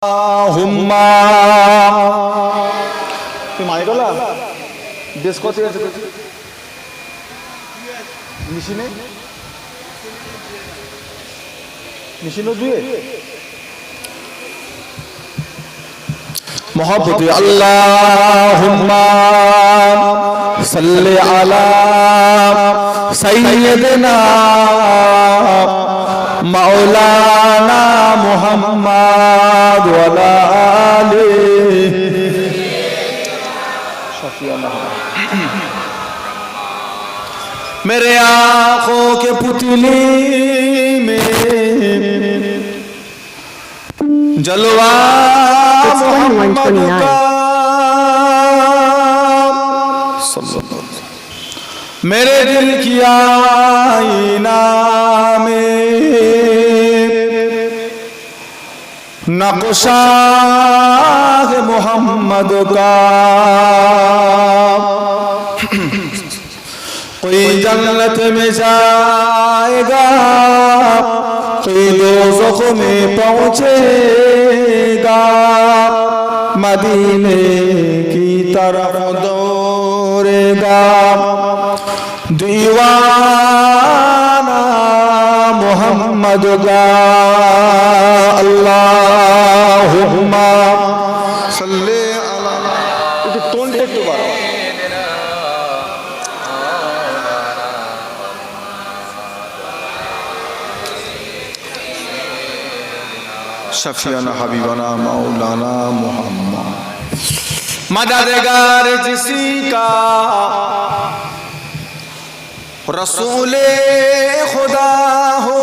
হুম্মা তুই মাই গলা বেশ কত আছে মেশিনে মেশিনও দুয়ে মোহাব্বতে আল্লাহুম্মা সাল্লি আলা সাইয়্যিদিনা মাওলানা মুহাম্মদ ওয়া আলা আলিহি শাফিয়ানা मेरे आँखों के पुतली में जलवा मोहम्मद का मेरे दिल की आईना में नक्शा है मोहम्मद का कोई जन्नत में जाएगा कोई दोज़ख में पहुंचेगा मदीने की तरफ दौड़ेगा दीवाना मोहम्मद का अल्लाहुम्मा सल्ले अला একটু টোনটা একটু বাড়াও शफियाना हबीबाना मौलाना मोहम्मद मददगार जिसी का रसूले खुदा हो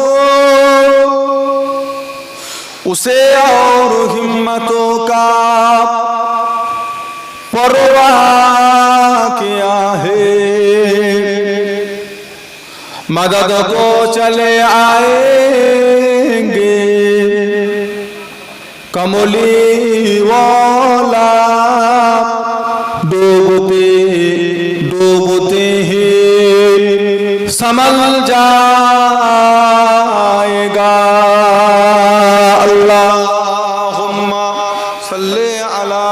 उसे और हिम्मतों का परवाह क्या है मदद को चले आएंगे कमली वाला डूबते डूबते ही समझ जाएगा अल्लाहुम्मा सल्ले अला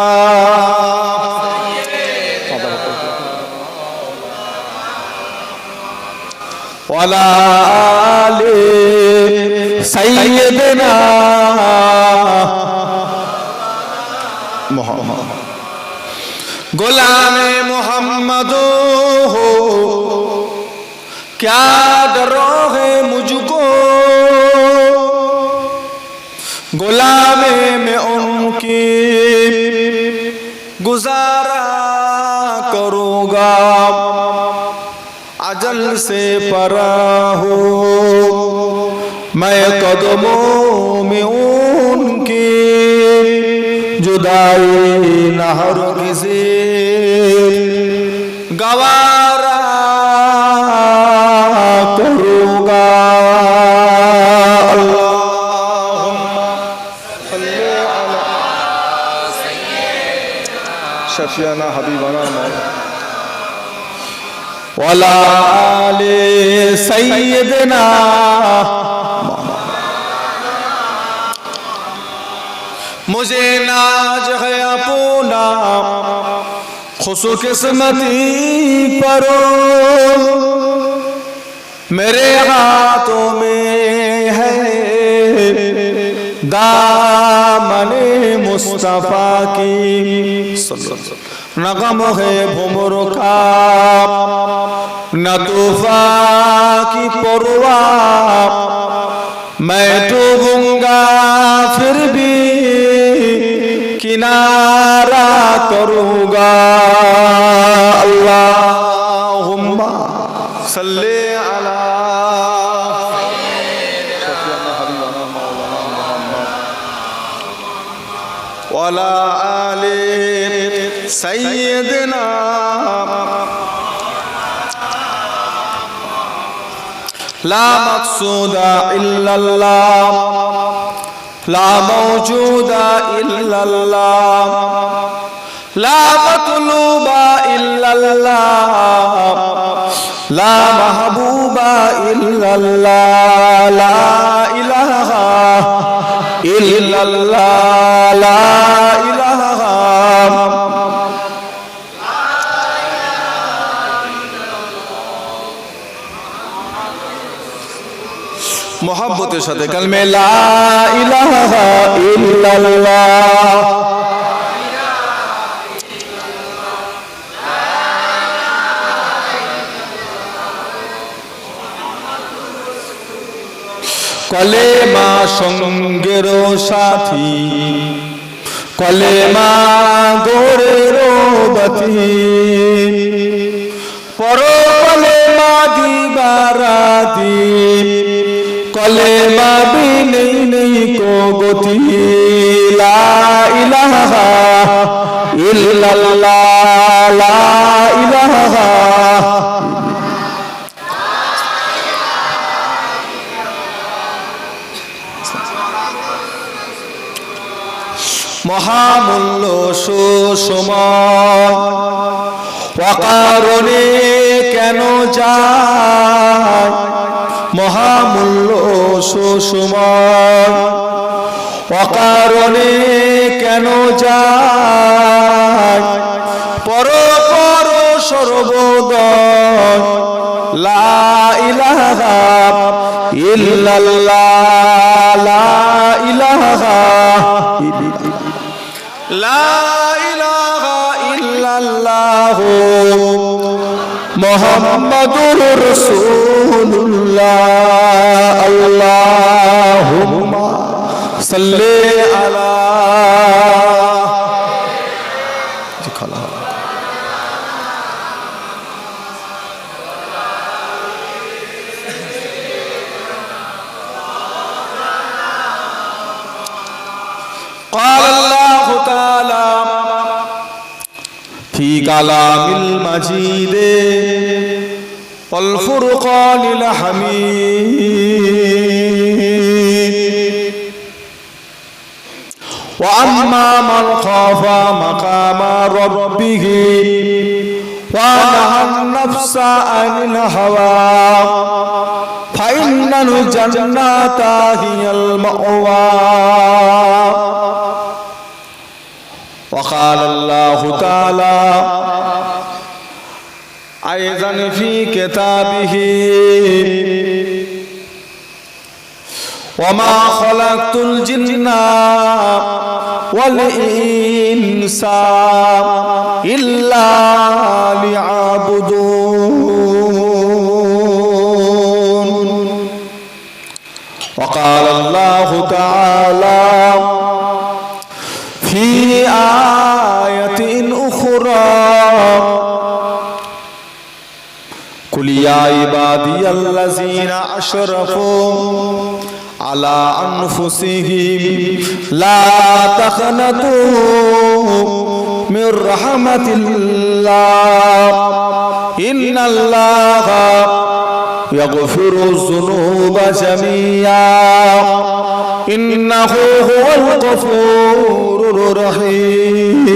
वाला आले सैयदना मोहम्मद गुलामे मोहम्मद हो क्या डरो है मुझको गुलामे में उनकी गुजारा करूँगा अजल से परा हो मैं कदमों में उनकी जुदाई न हर किसी गवारा करूँगा अल्लाहुम्मा सल्ली अला शफियाना हबीबाना वाला आले सैयदना मुझे नाज है अपना खुशो किस्मती परो मेरे हाथों में है दामने मुस्तफा की नगम है भुमर का न तूफा की परवाह मैं डूबूंगा फिर भी किनारा करूँगा अल्लाहुम्मा सल्ले अला वाला आले सैयदना ला मक़सूदा इल्लल्लाह ला मौजूदा इल्लल्लाह ला मतलूबा इल्लल्लाह ला महबूबा इल्लल्लाह ला इलाहा इल्लल्लाह সাথে কালমে লা ইলাহা ইল্লাল্লাহ। কলেমা সঙ্গের সাথী, কলেমা গোরের বাতি, পর কলেমা দিবারাতি, কলেমা বিনেই নেই কো গতি। লা ইলাহা ইল্লাল্লাহ, লা ইলাহা। মহামূল্য সুসময় অকারণে কেন যায়, মহামূল্য সুসময় অকারণে কেন যায়, পর পর সর্বদয়। লা ইলাহা ইল্লাল্লাহ, লা ইলাহা লা ইলাহা ইল্লাল্লাহ মুহাম্মাদুর রাসূলুল্লাহ। আল্লাহুম্মা সাল্লি আলা قال الله تعالى في كلام المجيد والفرقان الحميد وأما من خاف مقام ربه ونهى النفس عن الهوى فإن الجنة هي المأوى وقال الله تعالى أيضا في كتابه وما خلقت الجن والإنس إلا ليعبدون وقال الله تعالى في آية أخرى قل يا عبادي الذين أشرفوا على أنفسهم لا تقنطوا من رحمة الله إن الله يغفر الذنوب جميعا إنه هو الغفور الرحيم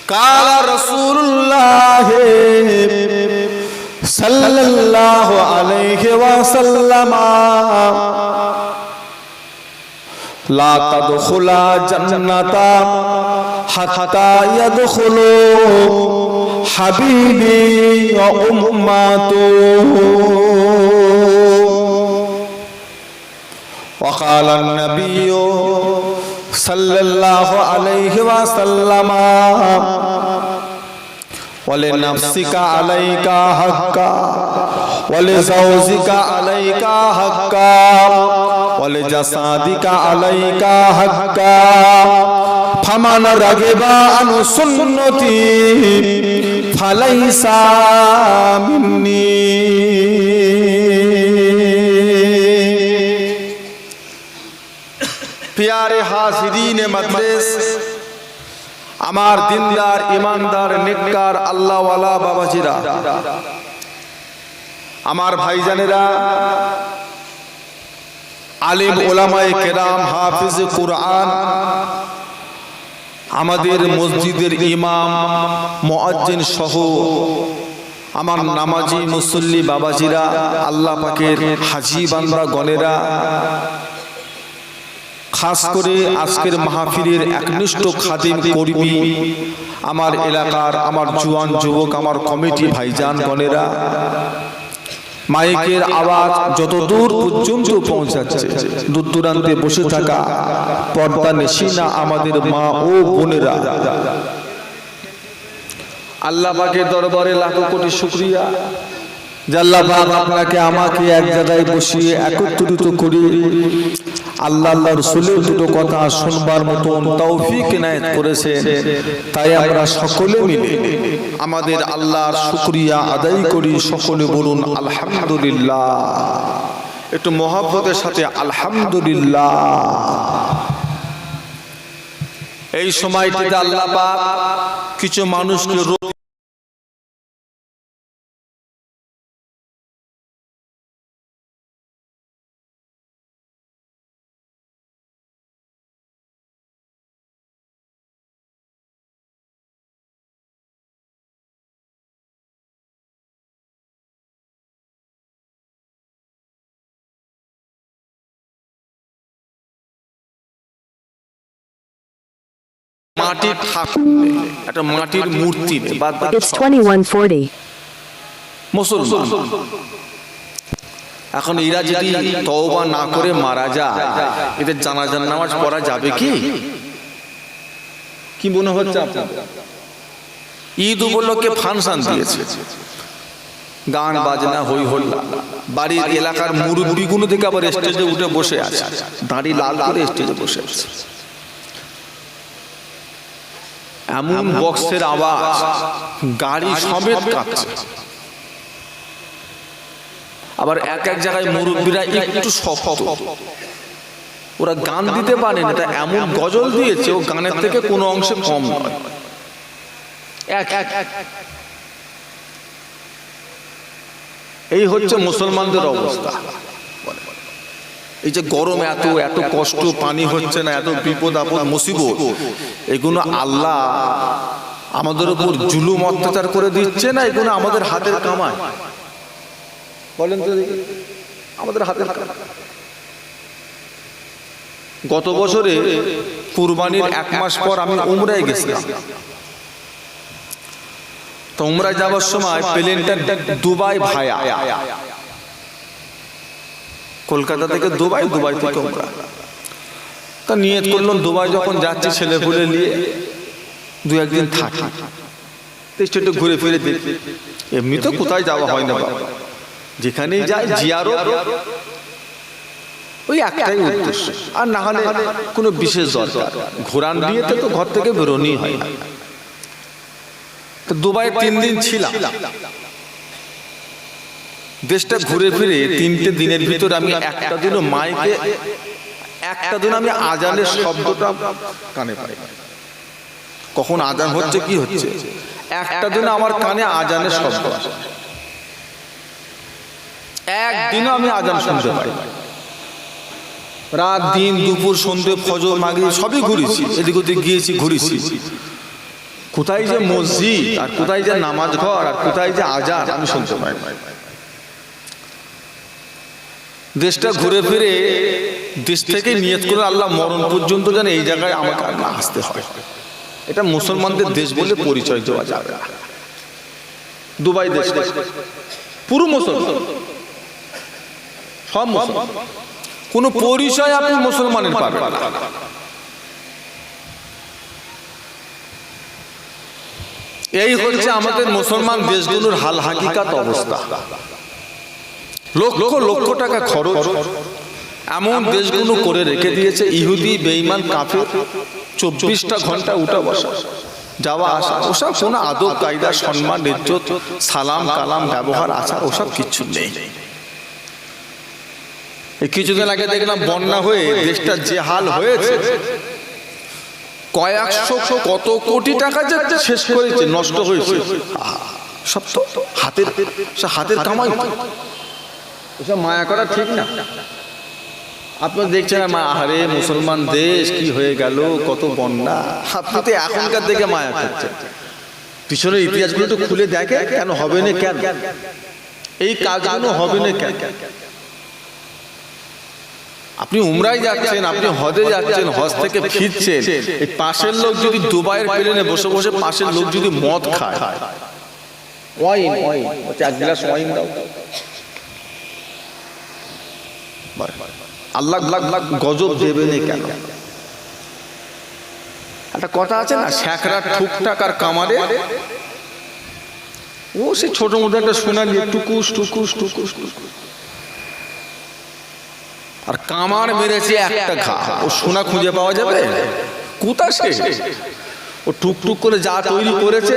قال رسول الله صلى الله عليه وسلم لا تدخل جنة حتى يدخلوا حبيبي وأمته وقال النبي صلى الله عليه وسلم ولنفسك عليك حقا ولزوجك عليك حقا ولجسدك عليك حقا فمن رغب عن سنتي فليس مني प्यारे हाज़िरीन मजलिस আমার দিনদার ইমানদার নেককার আল্লাহওয়ালা বাবাজিরা আমার ভাইজানেরা আলিম ওলামায়ে কেরাম হাফিজ কুরআন আমাদের মসজিদের ইমাম মুয়াজ্জিন সহ আমার নামাজি মুসল্লি বাবাজিরা আল্লাহ পাকের হাজী বান্দা গণেরা খাস করে আজকের মাহফিলের একনিষ্ঠ খাদিম কর্মী আমার এলাকার আমার জওয়ান যুবক আমার কমিটি ভাইজান গণেরা মাইকের আওয়াজ যত দূর পর্যন্ত পৌঁছাচ্ছে, দূর দূরান্তে বসে থাকা পর্দা নিশিনা আমাদের মা ও বোনেরা, আল্লাহ পাকের দরবারে লাখো কোটি শুকরিয়া যে আল্লাহ পাক আপনাকে আমাকে এক জায়গায় বসিয়ে একত্রিত করে আল্লাহ রাসূলের দুটো কথা শুনবার মতন তৌফিক ইনায়েত করেছেন। তাই আমরা সকলে মিলে আমাদের আল্লাহর শুকরিয়া আদায় করি। সকলে বলুন আলহামদুলিল্লাহ, একটু মহব্বতের সাথে আলহামদুলিল্লাহ। এই সময়টিতে আল্লাহ পাক কিছু মানুষকে মাটির ঠাকুর, একটা মাটির মূর্তি, It's 2140. মুসলমান। এখন এরা যদি তওবা না করে মারা যায়, এদের জানাজার নামাজ পড়া যাবে কি? কি মনে হচ্ছে আপনাদের? ঈদ উপলক্ষে ফাংশন দিয়েছে, গান বাজনা হই হল্লা, বাড়ির এলাকার মুরব্বীগুলো থেকে আবার স্টেজে উঠে বসে আছে, দাড়ি লাল করে স্টেজে বসে আছে। এমন বক্সের আওয়াজ, গাড়ি সমেত কাঁপছে। আবার এক এক জায়গায় মুরব্বীরা একটু শক্ত, ওরা গান দিতে পারেন, এটা এমন গজল দিয়েছে ও গানের থেকে কোনো অংশে কম নয়। এই হচ্ছে মুসলমানদের অবস্থা। এই যে গরম, এত এত কষ্ট, পানি হচ্ছে না, এত বিপদ আপদ মুসিবত, এগুলো আল্লাহ আমাদের উপর জুলুম অত্যাচার করে দিচ্ছে না এগুলো আমাদের হাতের কামাই? বলেন তো, আমাদের হাতের কামাই। গত বছরে কুরবানির 1 মাস পর আমি উমরায় গেছিলাম। তো উমরায় যাওয়ার সময় প্লেনটা দুবাই ভায়া, কলকাতা থেকে দুবাই, দুবাই থেকে উমরা। তা নিয়ত করলাম দুবাই যখন যাচ্ছি ছেলে পুলে নিয়ে 2-1 দিন থাকি, একটু ঘুরে ফিরে দেখি। এমনি তো কোথায় যাওয়া হয় না বাবা, যেখানেই যাই জিয়ারত, ওই একটাই উদ্দেশ্য, আর না হলে কোনো বিশেষ দরকার। ঘোরান বিয়েতে তো ঘর থেকে বেরোনোই হয় না। তো দুবাই 3 দিন ছিলাম। দেশটা ঘুরে ফিরে 3টে দিনের ভিতরে আমি একটা দিনও মাইকে, একটা দিন আমি আজানের শব্দটা কানে পাই। কখন আজান হচ্ছে কি হচ্ছে, একটা দিন আমার কানে আজানের শব্দ, একদিনও আমি আজান শুনতে পাই। রাত দিন দুপুর সন্ধ্যে ফজর মাগরিব সবই ঘুরেছি, এদিক ওদিক গিয়েছি, ঘুরেছি। কোথায় যে মসজিদ আর কোথায় যে নামাজ ঘর আর কোথায় যে আজান আমি শুনতে পাই। দেশটা ঘুরে ফিরে দেশ থেকে নিয়ত করে আল্লাহ মরণ পর্যন্ত যেন এই জায়গায় আমাকে না আসতে হয়। এটা মুসলমানদের দেশ বলে পরিচয় দেওয়া যাবে না। দুবাই দেশ পুরো মুসলমান, সব মুসলমান, কোন পরিচয় আপনি মুসলমানের পাবেন না। এই হচ্ছে আমাদের মুসলমান দেশগুলোর হাল হাকিকাত অবস্থা। লক্ষ লক্ষ টাকা খরচ এমন দেশগুলো করে রেখে দিয়েছে, ইহুদি বেঈমান কাফের 24টা ঘন্টা উঠা বসা, যাওয়া আসা, ওসব কোনো আদব কায়দা, সম্মান, ইজ্জত, সালাম কালাম, ব্যবহার, আচার, ওসব কিচ্ছু নেই। এই কিছুদিন আগে দেখলাম বন্যা হয়ে দেশটা যে হাল হয়েছে, কয়েকশো কত কোটি টাকা যে শেষ করেছে, নষ্ট হয়েছে, সব তো হাতের কামাই। ওসব মায়া করা ঠিক না। আপনারা দেখছেন আহারে মুসলমান দেশ কি হয়ে গেল, কত বন্যা। আপনি তো এখনকার দিকে মায়া করছেন, পিছনের ইতিহাসগুলো তো খুলে দেখে, কেন হবে না, কেন এই কাজগুলো হবে না, কেন? আপনি উমরায় যাচ্ছেন, আপনি হজে যাচ্ছেন, হজ থেকে ফিরছেন, এই পাশের লোক যদি দুবাইয়ের প্লেনে বসে বসে পাশের লোক যদি মদ খায়, ওয়াইন, এক গ্লাস ওয়াইন দাও, আল্লাহ গজব দেবে না কেন? একটা কথা আছে না, শ্যাকরা ঠুকটাক আর কামারে, ও সে ছোট মতো একটা সোনালি টুকুস টুকুস টুকুস টুকুস, আর কামার মেরেছে একটা ঘা, ও সোনা খুঁজে পাওয়া যাবে কোথা? সে ও টুকটুক করে যা তৈরি করেছে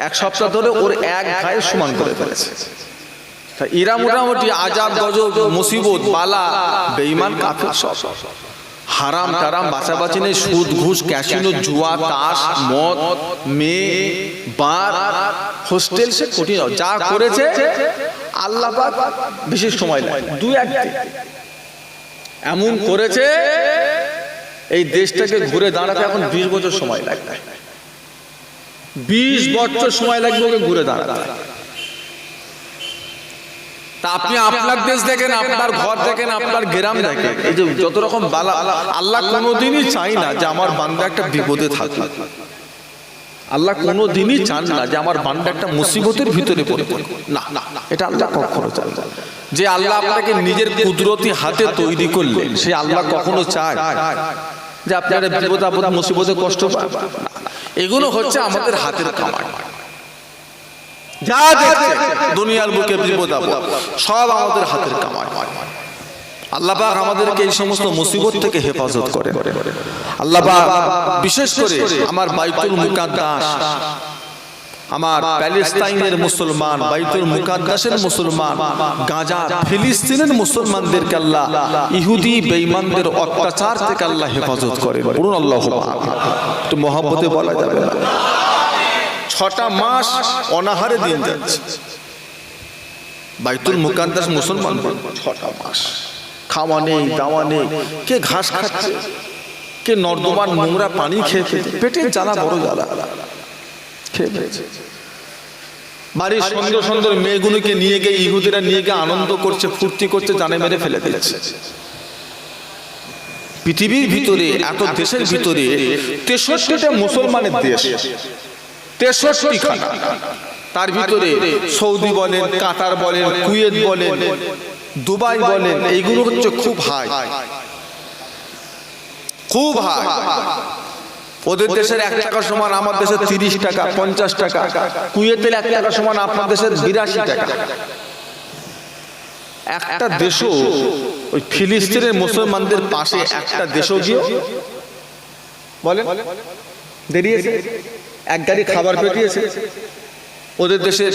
এক সপ্তাহ ধরে ওর এক ঘায়ে সমান করে ফেলেছে। এরা মোটামুটি আজাব গজব মুসিবত বালা বেঈমান কাফের সব হারাম টারাম বাঁচাবাচি নেই, সুদ ঘুষ ক্যাসিনো জুয়া তাস মদ মেয়ে বার হোস্টেল, সে কঠিন যা করেছে আল্লাহ পাক বিশেষ সময় লাগে, দুই একদিন এমন করেছে এই দেশটাকে ঘুরে দাঁড়াতে এখন 20 বছর সময় লাগবে, 20 বছর সময় লাগবে ওকে ঘুরে দাঁড়াতে। তা আপনি আপনার দেশ দেখেন, আপনার ঘর দেখেন, আপনার গ্রাম দেখেন, এই যে যত রকম বালা, আল্লাহ কোনোদিনই চাই না যে আমার বান্দা একটা বিপদে থাকুক। আল্লাহ কোনোদিনই চান না যে আমার বান্দা একটা মুসিবতের ভিতরে পড়ে না, এটা আল্লাহ কখনো চান না। যে আল্লাহ আপনাকে নিজের কুদরতি হাতে তৈরি করলেন, সে আল্লাহ কখনো চায় যে আপনারা বিপদ আপদ মুসিবতে কষ্ট পান? এগুলো হচ্ছে আমাদের হাতের কামাই। যা দেখছে দুনিয়ার বুকে বিপদ আপদ সব আমাদের হাতের কামাই। আল্লাহ পাক আমাদেরকে এই সমস্ত মুসিবত থেকে হেফাজত করে। আল্লাহ পাক বিশেষ করে আমার বাইতুল মুকাদ্দাস, আমার প্যালেস্তাইনের মুসলমান, বাইতুল মুকাদ্দাসের মুসলমান, গাজা ফিলিস্তিনের মুসলমানদেরকে আল্লাহ ইহুদি বেঈমানদের অত্যাচার থেকে আল্লাহ হেফাজত করে। বলুন আল্লাহু আকবার। একটু মহব্বতে বলা যাবে না? 6টা মাস অনাহারে দিন যাচ্ছে বাইতুল মুকাদ্দাস মুসলমান, 6টা মাস খাওয়া নেই দাওয়া নেই, কে ঘাস খাচ্ছে, কে নর্দমার নোংরা পানি খেয়ে খেয়ে পেটের জ্বালা বড় জ্বালা খেয়ে খেয়েছে। বাড়ির সুন্দর সুন্দর মেয়েগুলোকে নিয়ে গিয়ে ইহুদিরা নিয়ে গিয়ে আনন্দ করছে, ফুর্তি করছে, জানে মেরে ফেলে দিচ্ছে। পৃথিবীর ভিতরে এত দেশের ভিতরে 63টা মুসলমানের দেশ, 63খানা, তার ভিতরে সৌদি বলেন, কাতার বলেন, কুয়েত বলেন, দুবাই বলেন, এইগুলো হচ্ছে খুব হাই, খুব হাই। ওদের দেশের 1 টাকা সমান আমার দেশের 30 টাকা 50 টাকা, কুয়েতের 1 টাকা সমান আপনার দেশের 82 টাকা। একটা দেশও ওই ফিলিস্তিনের মুসলমানদের পাশে একটা দেশও গিয়ে বলেন দাঁড়িয়েছে, এক গাড়ি খাবার পেটিয়েছে। ওদের দেশে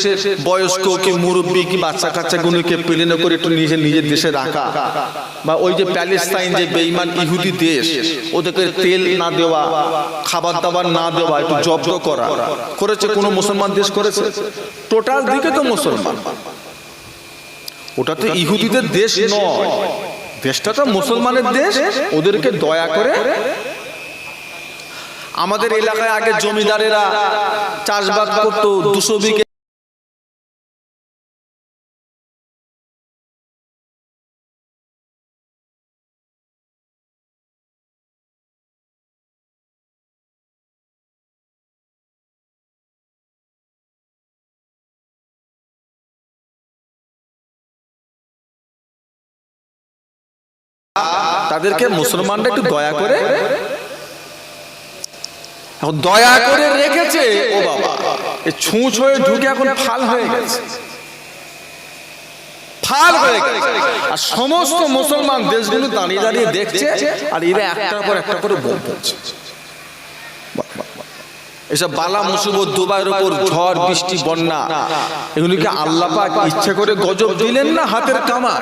বয়স্ক কি মুরব্বী কি বাচ্চা কাচ্চা গুলোকে প্লেনে করে একটু নিজের দেশে রাখা, বা ওই যে প্যালেস্তাইন যে বেঈমান ইহুদি দেশ, ওদেরকে তেল না দেওয়া, খাবার দাবার না দেওয়া, একটু জব্দ করা করেছে কোন মুসলমান দেশ করেছে? টোটাল দিকে তো মুসলমান, ওটা তো ইহুদিদের দেশ নয়, দেশটা তো মুসলমানের দেশ। ওদেরকে দয়া করে, আমাদের এলাকায় আগে জমিদারেরা চাষবাস করতো, 200 বিঘে তাদেরকে মুসলমানরা একটু দয়া করে, এখন দয়া করে রেখেছে। ও বাবা, ছুঁচ হয়ে ঢুকে এখন ফাল হয়ে গেছে, ফাল হয়ে গেছে। আর সমস্ত মুসলমান দেশগুলো দাঁড়িয়ে দাঁড়িয়ে দেখছে, আর এরা একটার পর একটা করে বোম ফেলছে। এসব বালা মুসিবত, দুবাইয়ের উপর ঝড় বৃষ্টি বন্যা, এগুলিকে আল্লাহ পাক ইচ্ছা করে গজব দিলেন না হাতের কামাই?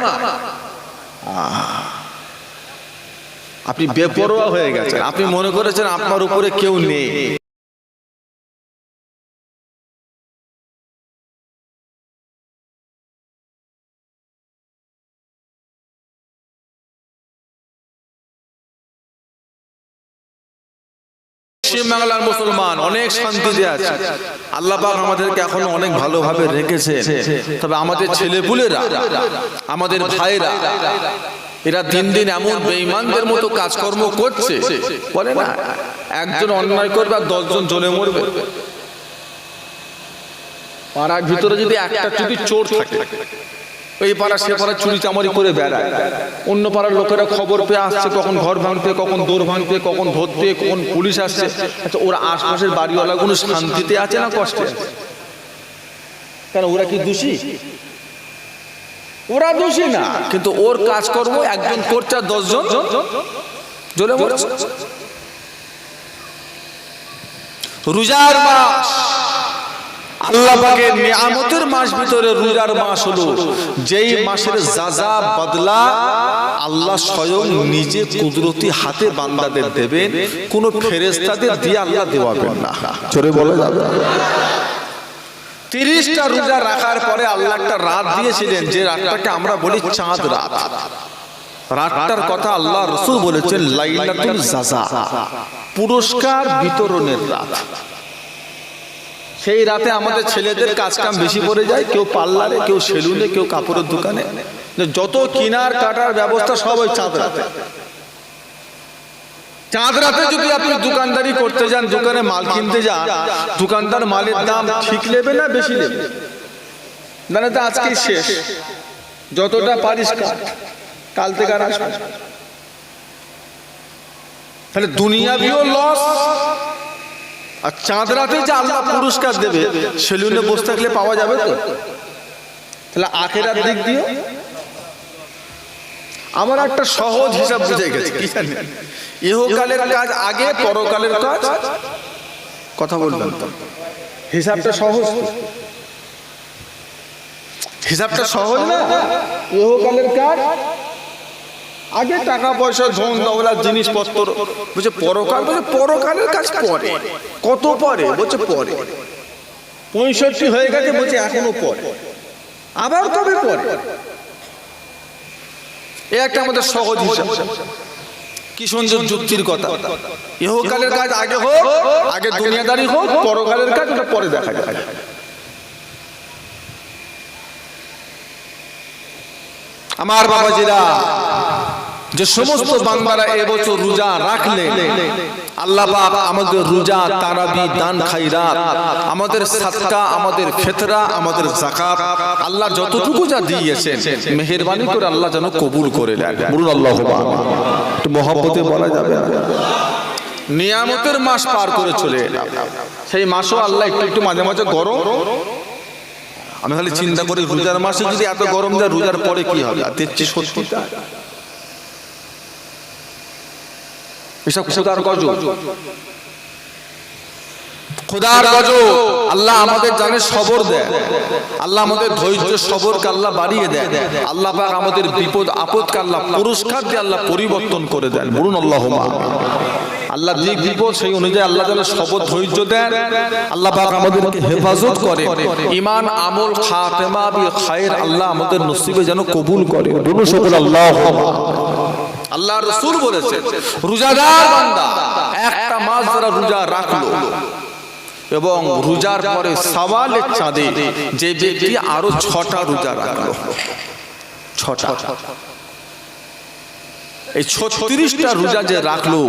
আপনি বেপরোয়া হয়ে গেছেন, আপনি মনে করেছেন আপনার উপরে কেউ নেই। পশ্চিম বাংলার মুসলমান অনেক শান্তিতে আছে, আল্লাহ পাক আমাদেরকে এখন অনেক ভালোভাবে রেখেছে। তবে আমাদের ছেলেপুলেরা, আমাদের ভাইরা, এরা দিন দিন এমন বেঈমানদের মতো কাজকর্ম করছে, বলে না একজন অন্যায় করবে আর 10 জন জ্বলে মরবে। পাড়ার ভিতরে যদি একটা যদি চোর থাকে, ওই পাড়া সে পাড়া চুরি চামারি করে বেড়ায়, অন্য পাড়ার লোকেরা খবর পেয়ে আসছে, কখন ঘর ভাঙতে, কখন দৌড় ভাঙতে, কখন ধরতে, কখন পুলিশ আসছে। আচ্ছা, ওরা আশপাশের বাড়িওয়ালাগুলো শান্তিতে আছে না কষ্টে আছে? কেন, ওরা কি দোষী? ওরা দোষী না, কিন্তু ওর কাজকর্ম একজন করছে আর 10 জন জ্বলে মরছে। রোজার মাস, আল্লাহ পাকের নিয়ামতের মাস ভিতরে রোজার মাস হলো যেই মাসের যাজা বদলা আল্লাহ স্বয়ং নিজে কুদরতি হাতে বান্দাদের দেবেন, কোন ফেরেশতাদের দিয়ে আল্লাহ দেওয়াবেন না। জোরে বলা যাবে? 30টা রোজা রাখার পরে আল্লাহ একটা রাত দিয়েছিলেন, যে রাতটাকে আমরা বলি চাঁদ রাত। রাতটার কথা আল্লাহ রাসূল বলেছেন লাইলাতুল জাযা, পুরস্কার বিতরণের রাত। সেই রাতে আমাদের ছেলেদের কাজ কাম বেশি পড়ে যায়, কেউ পার্লারে, কেউ সেলুনে, কেউ কাপড়ের দোকানে, যত কিনার কাটার ব্যবস্থা সব ওই চাঁদ রাতে। চাঁদ রাতে যদি আপনি দোকানদারি করতে যান, দোকানে মাল কিনতে যান, দোকানদার মালের দাম ঠিক নেবে না বেশি নেবে? না তো আজকে শেষ, যতটা পারিস কাল থেকে আর আসবে। তাহলে দুনিয়াবিও লস, আর চাঁদ রাতে যে আল্লাহ পুরস্কার দেবে, সেলুনে বসে থাকলে পাওয়া যাবে তো? তাহলে আখেরার দিক দিয়ে আমার একটা সহজ হিসাব বুঝে গেছে, কি জানেন? ইহকালের কাজ আগে, পরকালের কাজ কথা বলবেন তো? হিসাবটা সহজ, হিসাবটা সহজ না? ইহকালের কাজ আগে, টাকা পয়সা ধন দৌলত জিনিসপত্র, বলছে পরকাল, বলছে পরকালের কাজ পরে। কত পরে? বলছে পরে 65 হয়ে গেছে, বলছে এখনো পরে, আবার কবে পরে? এই একটা আমাদের সহজ হিসাব। কি সুন্দর যুক্তির কথা। ইহকালের কাজ আগে হোক, আগে দুনিয়াদারি হোক, পরকালের কাজ ওটা পরে দেখা যায়। আমার বাবাজিরা, যে সমস্ত বান্দারা এবছর রোজা রাখলেন, আল্লাহ পাক আমাদের রোজা, তারাবি, দান খায়রাত, আমাদের সাদকা, আমাদের ফিতরা, আমাদের যাকাত, আল্লাহ যতটুকু যা দিয়েছেন মেহেরবানি করে আল্লাহ যেন কবুল করে নেন। বলুন আল্লাহুম্মা আমিন। একটু মহব্বতে বলা যাবে না? নিয়ামতের মাস পার করে চলে এলাম, সেই মাসও আল্লাহ একটু একটু মাঝে মাঝে গরম। আমি খালি চিন্তা করি, রোজার মাসে যদি এত গরম যায়, রোজার পরে কি হবে? আর দেখছি সত্যিটা এসব খোদার গজব, খোদার গজব। আল্লাহ আমাদের জানে সবর দেয়, আল্লাহ আমাদের ধৈর্য সবরকে আল্লাহ বাড়িয়ে দেয়, আল্লাহ পাক আমাদের বিপদ আপদকে আল্লাহ পুরস্কার দিয়ে আল্লাহ পরিবর্তন করে দেন। বলুন আল্লাহুম্মা আমিন। আল্লাহ দিক বিপদ সেই অনুযায়ী আল্লাহ যেন সবর ধৈর্য দেন, আল্লাহ পাক আমাদেরকে হেফাজত করে, ঈমান আমল খাতেমা বি খায়র আল্লাহ আমাদের নসিবে যেন কবুল করে। বলুন সকল আল্লাহুম্মা। আল্লাহ রাসূল বলেছেন, রোজাদার বান্দা একটা মাস যারা রোজা রাখলো এবং রোজার পরে সওয়ালের চাঁদে যে ব্যক্তি আরো 6টা রোজা রাখলো, 6টা, এই 36টা রোজা যে রাখলো,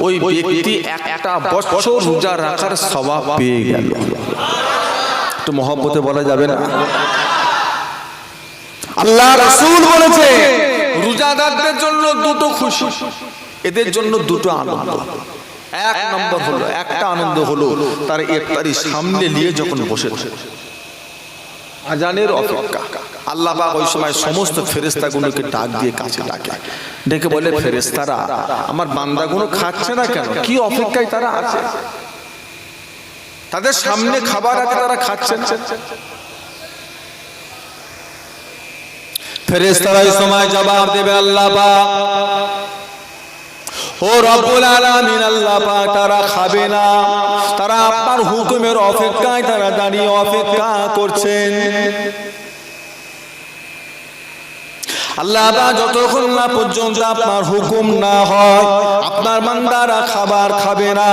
ওই ব্যক্তি একটা বছর রোজা রাখার সওয়াব পেয়ে গেল। একটু মহব্বতে বলা যাবে না? আল্লাহ রাসূল বলেছে, রোজাদারদের জন্য দুটো খুশি, এদের জন্য দুটো আনন্দ। এক নম্বর হলো, একটা আনন্দ হলো তার ইফতারি সামনে নিয়ে যখন বসে আজানের অপেক্ষা, আল্লাহ পাক ওই সময় সমস্ত ফেরেশতাগুলোকে ডাক দিয়ে কাছে ডাকে, ডেকে বলে, ফেরেশতারা আমার বান্দাগুলো খাচ্ছে না কেন? কি অপেক্ষায় তারা আছে? তাদের সামনে খাবার আছে, তারা খাচ্ছে না। ফেরেশতারা এই সময় জবাব দেবে, আল্লাহ পাক, ও রব্বুল আলামিন, আল্লাহ পাক তারা খাবে না, তারা আপনার হুকুমের অপেক্ষায় তারা দাঁড়িয়ে অপেক্ষা করছেন। আল্লাহ পাক যতক্ষণ না পর্যন্ত আপনার হুকুম না হয়, আপনার বান্দারা খাবার খাবে না।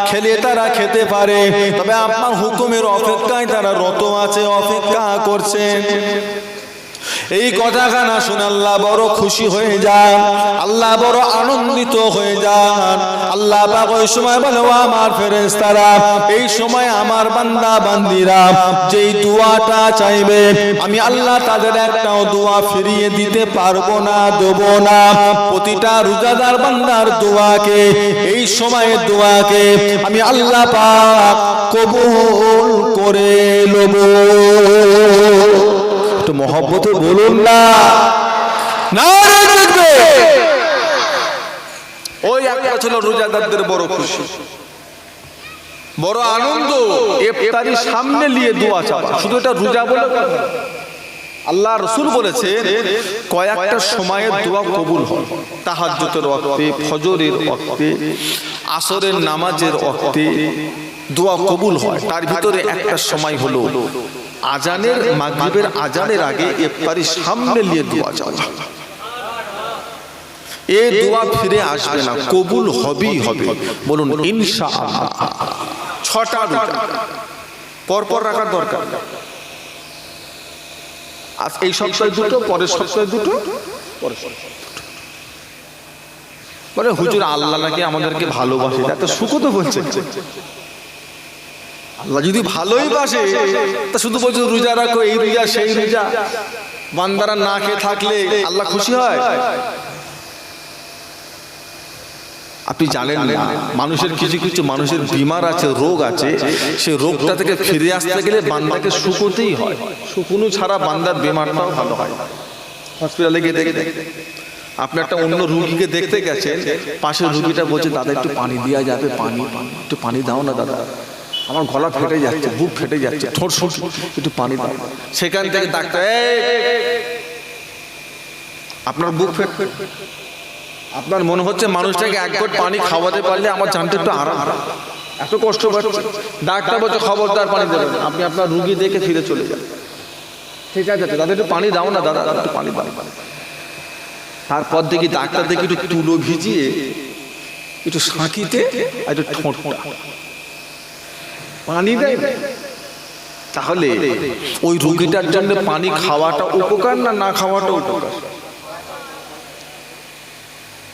খেলে তারা খেতে পারে, তবে আপনার হুকুমের অপেক্ষায় তারা রত আছে, অপেক্ষা করছেন। এই কথাখানা শুনে আল্লাহ বড় খুশি হয়ে যান, আল্লাহ বড় আনন্দিত হয়ে যান। আল্লাহ আল্লাহ পাক ওই সময় বলে ও আমার ফেরেশতারা এই সময় আমার বান্দা বান্দিরা যেই দোয়াটা চাইবে আমি আল্লাহ তাদের একটাও দোয়া ফিরিয়ে দিতে পারবো না, দেব না। প্রতিটা রোজাদার বান্দার দোয়াকে এই সময়ের দোয়াকে আমি আল্লাহ পাক কবুল করে নেব। একটু মহব্বতে বলুন না, নারে দেখবে। ওই একটা ছিল রোজাদারদের বড় খুশি, বড় আনন্দ, ইফতারি সামনে নিয়ে দোয়া চাওয়া। শুধু এটা রোজা বলে আল্লাহ রাসূল বলেছেন কয়েকটা সময়ের দোয়া কবুল হয়। তাহাজ্জুদের ওয়াক্তে, ফজরের ওয়াক্তে, আসরের নামাজের ওয়াক্তে দোয়া কবুল হয়। তার ভিতরে একটা সময় হলো আজানের, মাগরিবের আজানের আগে ইফতারি সামনে নিয়ে দোয়া চাওয়া। এই দোয়া ফিরে আসবে না, কবুল হবেই হবে। বলুন ইনশাআল্লাহ। 6টা রোজা পরপর রাখার দরকার। আজ এই সপ্তাহে দুটো, পরের সপ্তাহে দুটো, পরের সপ্তাহে দুটো। বলে হুজুর আল্লাহ নাকি আমাদেরকে ভালোবাসে, এত সুখ তো বলছে। আল্লাহ যদি ভালোই বাসে তা শুধু বলছে রোজা রাখো, এই রোজা সেই রোজা। বান্দারা না খেয়ে থাকলে আল্লাহ খুশি হয়? আপনি জানেন না, মানুষের কিছু কিছু মানুষের বিমার আছে, রোগ আছে, সেই রোগটা থেকে ফিরে আসতে গেলে বান্দাকে শুকোতেই হয়। শুকুনো ছাড়া বান্দার বিমারটাও ভালো হয়। হসপিটালে গিয়ে দেখে আপনি একটা অন্য রুগীকে দেখতে গেছেন, পাশের রুগীটা বলছে দাদা একটু পানি দেওয়া যাবে, পানি একটু পানি দাও না দাদা, আমার গলা ফেটে যাচ্ছে, বুক ফেটে যাচ্ছে, ঠোঁট শুকি, একটু পানি দাও। সেখান থেকে ডাক্তার আপনার বুক ফেটে, আপনার মনে হচ্ছে মানুষটাকে এক ঘট পানি খাওয়াতে পারলে আমার জানতে একটু আরাম, এত কষ্ট পাচ্ছে। ডাক্তার বলছে খবরদার পানি দেবেন, আপনি আপনার রুগী দেখে ফিরে চলে যান। ঠিক আছে দাদা একটু পানি দাও না দাদা, একটু পানি দাও। তারপর দেখি ডাক্তার দেখি একটু তুলো ভিজিয়ে একটু শাঁকিতে একটু ঠোঁটটা পানি দেয়। তাহলে ওই রুগীটার জন্য পানি খাওয়াটা উপকার না না খাওয়াটা উপকার?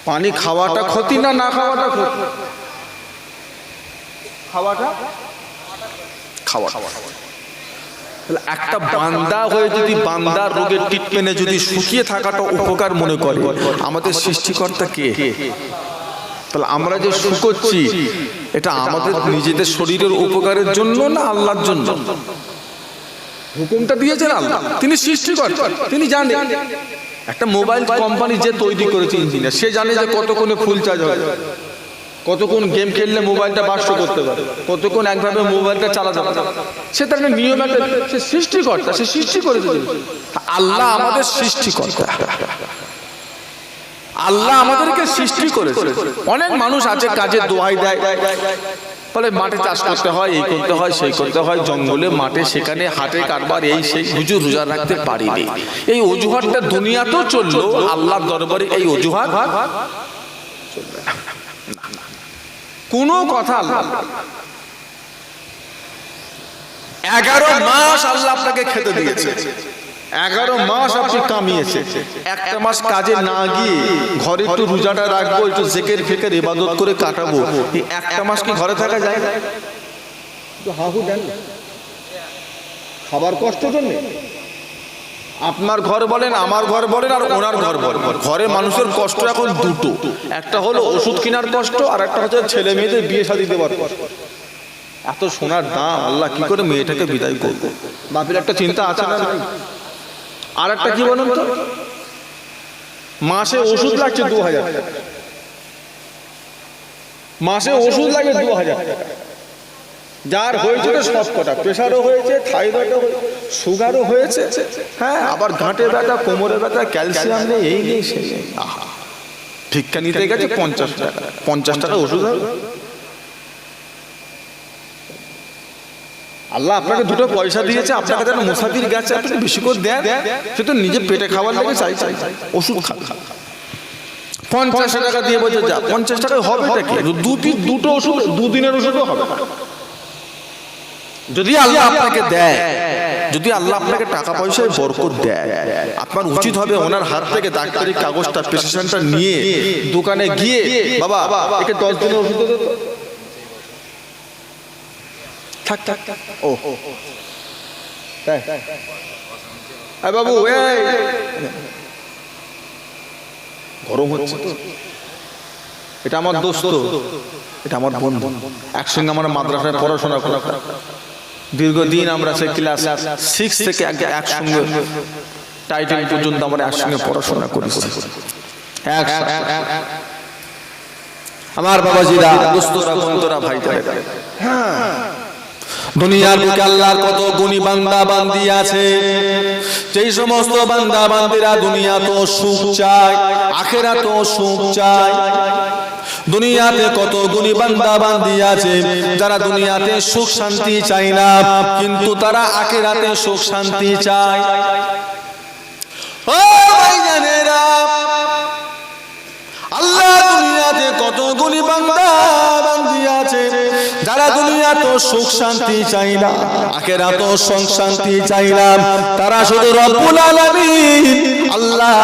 পানি খাওয়াটা ক্ষতি না না খাওয়াটা ক্ষতি? খাওয়াটা তাহলে একটা বান্দা হয়ে যদি বান্দার রোগের ট্রিটমেন্টে যদি শুকিয়ে থাকাটা উপকার মনে করে, আমাদের সৃষ্টিকর্তা কে? তাহলে আমরা যে শুকোচ্ছি এটা আমাদের নিজেদের শরীরের উপকারের জন্য না আল্লাহর জন্য? হুকুমটা দিয়েছেন আল্লাহ, তিনি সৃষ্টিকর্তা, তিনি জানেন। একটা মোবাইল কোম্পানি যে তৈরি করেছে ইঞ্জিনিয়ার, সে জানে যে কতক্ষণে ফুল চার্জ হবে, কতক্ষণ গেম খেললে মোবাইলটা বাস্ট করতে পারে, কতক্ষণ একভাবে মোবাইলটা চালাতে পারে। সে তার নিয়ম একটা, সে সৃষ্টিকর্তা, সে সৃষ্টি করেছে। আল্লাহ আমাদের সৃষ্টিকর্তা, আল্লাহ আমাদেরকে সৃষ্টি করেছে। অনেক মানুষ আছে কাজে দোহাই দেয়, বলে মাঠে চাষ করতে হয়, এই করতে হয়, সেই করতে হয়, জঙ্গলে মাঠে সেখানে হাটে কারবার, এই সেই, হুজুর রোজা রাখতে পারিনি। এই অজুহাতটা দুনিয়াতেও চললো, আল্লাহর দরবারে এই অজুহাত চলবে না। কোনো কথা আল্লাহ 11 মাস আল্লাহ আপনাকে খেতে দিয়েছে, 11 মাস আপনি কামিয়েছে। একটা মাস কাজে না গিয়ে ঘরে একটু রোজাটা রাখবো, একটু জিকির ফিকির ইবাদত করে কাটাবো, এই একটা মাস কি ঘরে থাকা যায়? হাহু দেন খাবার কষ্টের জন্য। আপনার ঘর বলেন, আমার ঘর বলেন, আর ওনার ঘর বলেন, ঘরে মানুষের কষ্ট এখন দুটো, একটা হলো ওষুধ কেনার কষ্ট, আর একটা হচ্ছে ছেলে মেয়েদের বিয়ে শাদী দেওয়ার কষ্ট। এত সোনার দাম, আল্লাহ কি করে মেয়েটাকে বিদায় করবো? বাপের একটা চিন্তা আছে না? আর একটা কি বলুন তো, মাসে ওষুধ লাগছে 2000 টাকা, মাসে ওষুধ লাগে 2000 টাকা। যার হয়েছে সব কটা, প্রেশারও হয়েছে, থাইরয়েডও হয়েছে, সুগারও হয়েছে, হ্যাঁ, আবার গাঁটে ব্যথা, কোমরে ব্যথা, ক্যালসিয়াম নেই, এই নেই সেই নেই। ভিক্ষা নিতে গেছে 50 টাকা, 50 টাকা ওষুধ হবে। আল্লাহ আপনাকে দুটো পয়সা দিয়েছে, আপনাকে যেন মুসাফির গেছে, আপনি বেশি করে দেন, সে তো নিজে পেটে খাওয়ার লেগে চাই ওষুধ খা। 50 টাকা দিয়ে বলছে যা, 50 টাকায় হবে কি? দুটো ওষুধ, 2 দিনের ওষুধও হবে। যদি আল্লাহ আপনাকে দেয় যদি আল্লাহ আপনাকে টাকা পয়সায় বরকত দেয়, আপনার উচিত হবে ওনার হাত থেকে ডাক্তারি কাগজটা প্রেসক্রিপশনটা নিয়ে দোকানে গিয়ে, বাবা একে 10 দিনের ওষুধ দে তো। থাক থাক ও এই বাবু, এই গরম হচ্ছে তো, এটা আমার দোস্ত, এটা আমার বন্ধু, একসঙ্গে আমরা মাদ্রাসায় পড়াশোনা করা, দীর্ঘদিন আমরা সেই ক্লাস 6 থেকে একসঙ্গে টাইটেল পর্যন্ত আমরা একসঙ্গে পড়াশোনা করেছি। আমার বাবাজিরা, দোস্তরা, বন্ধুরা, ভাইরা, হ্যাঁ, দুনিয়ার বুকে আল্লাহর কত গুণী বান্দা বান্দি আছে, যেই সমস্ত বান্দা বান্দিরা দুনিয়া তো সুখ চায়, আখিরাত তো সুখ চায়। দুনিয়াতে কত গুণী বান্দা বান্দি আছে যারা দুনিয়াতে সুখ শান্তি চায় না, কিন্তু তারা আখিরাতে সুখ শান্তি চায়। ও ভাইজানেরা, আল্লাহ দুনিয়াতে কত গুণী বান্দা বান্দি আছে যারা দুনিয়া তো সুখ শান্তি চাই না, আখিরাত তো সুখ শান্তি চাই না, তারা শুধু রব্বুল আলামিন আল্লাহ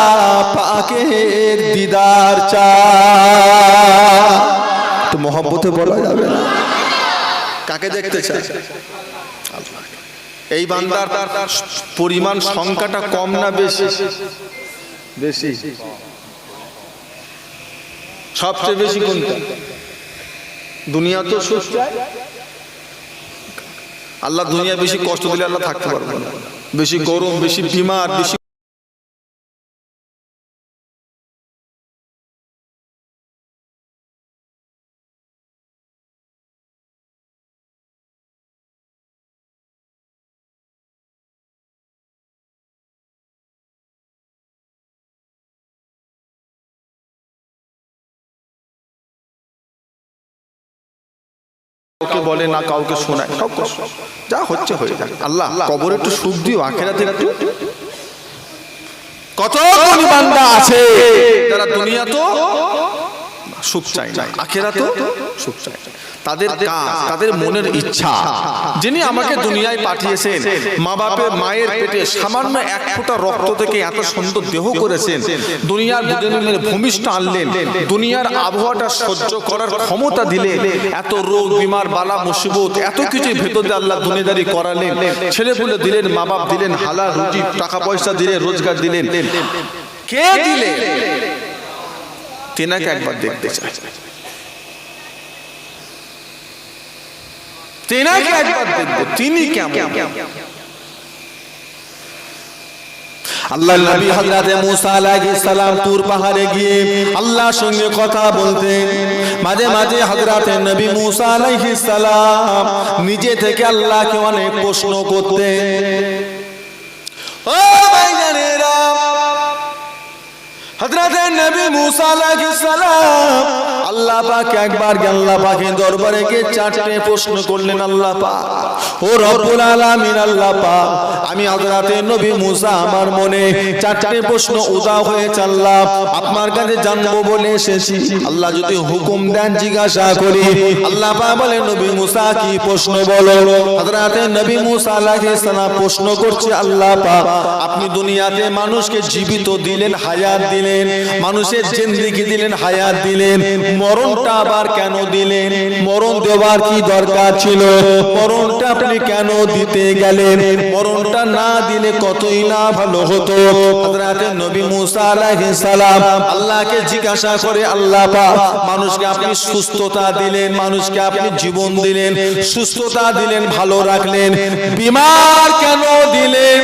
পাকের দিদার চায়। তো মহব্বতে বলা যাবে না, কাকে দেখতে চায়? এই বান্দার পরিমাণ সংখ্যাটা কম না বেশি? বেশি। সবচেয়ে বেশি কোনটা? দুনিয়া তো সুখ চায়। আল্লাহ দুনিয়া বেশি কষ্ট দিলে আল্লাহ থাকতে পারবে না, বেশি গরম, বেশি বিমার, বেশি কাউকে বলে না, কাউকে শোনায়, সব কষ্ট যা হচ্ছে হয়ে যাক। আল্লাহ কবরে একটু সুখ দিও, আখিরাতে একটু। কত গুণী বান্দা আছে যারা দুনিয়া তো সুখ চায় না, আখিরাতেও সুখ চায় না। তাদের কাজ, তাদের মনের ইচ্ছা, যিনি আমাকে দুনিয়ায় পাঠিয়েছেন, মা বাপের মায়ের পেটে সামান্য 1 ফোঁটা রক্ত থেকে এত সুন্দর দেহ করেছেন, দুনিয়ার দুজনের ভূমিষ্ঠ আনলেন, দুনিয়ার আবহাওয়াটা সহ্য করার ক্ষমতা দিলেন, এত রোগ বিমার বালা মুসিবত এত কিছু ভেতর দিয়ে আল্লাহ দুনিয়াদারি করালেন, ছেলেপুলে দিলেন, মা বাপ দিলেন, হালাল রুজি টাকা পয়সা দিলেন, রোজগার দিলেন। কে দিলেন? তেনাকে একবার দেখতে চাই, তেনাকে একবার দেখব, তিনি কেমন। আল্লাহর নবী হযরত মুসা আলাইহিস সালাম তুর পাহাড়ে গিয়ে আল্লাহর সঙ্গে কথা বলতেন। মাঝে মাঝে হযরত নবী মুসা আলাইহিস সালাম নিজে থেকে আল্লাহকে অনেক প্রশ্ন করতেন। ও ভাইজানেরা, হযরত নবী মুসা আলাইহিস সালাম আল্লাহ পাক একবার আল্লাহ পাকের দরবারে গিয়ে 4টে প্রশ্ন করলেন। আল্লাহ পাক, ও রব্বুল আলামিন, আল্লাহ পাক, আমি হযরত নবী মুসা আমার মনে 4টে প্রশ্ন উদা হয়েছে, আল্লাহ আপনার কাছে জানবো বলে এসেছি। আল্লাহ যদি হুকুম দেন জিজ্ঞাসা করি। আল্লাহ পাক বলে, নবী মুসা কি প্রশ্ন বলো। হযরত নবী মুসা আলাইহিস সালাম প্রশ্ন করছে, আল্লাহ পাক আপনি দুনিয়াতে মানুষকে জীবিত দিলেন, হায়াত দিলেন, মানুষের জিন্দেগি দিলেন, হায়াত দিলেন, মরণটা আবার কেন দিলেন? মরণ দেওয়ার কি দরকার ছিল? মরণটা আপনি কেন দিতে গেলেন? মরণটা না দিলে কতই না ভালো হতো। হযরত নবী মুসা আলাইহিস সালাম আল্লাহকে জিজ্ঞাসা করে, আল্লাহ পাক মানুষকে আপনি সুস্থতা দিলেন, মানুষকে আপনি জীবন দিলেন, সুস্থতা দিলেন, ভালো রাখলেন, বিমার কেন দিলেন?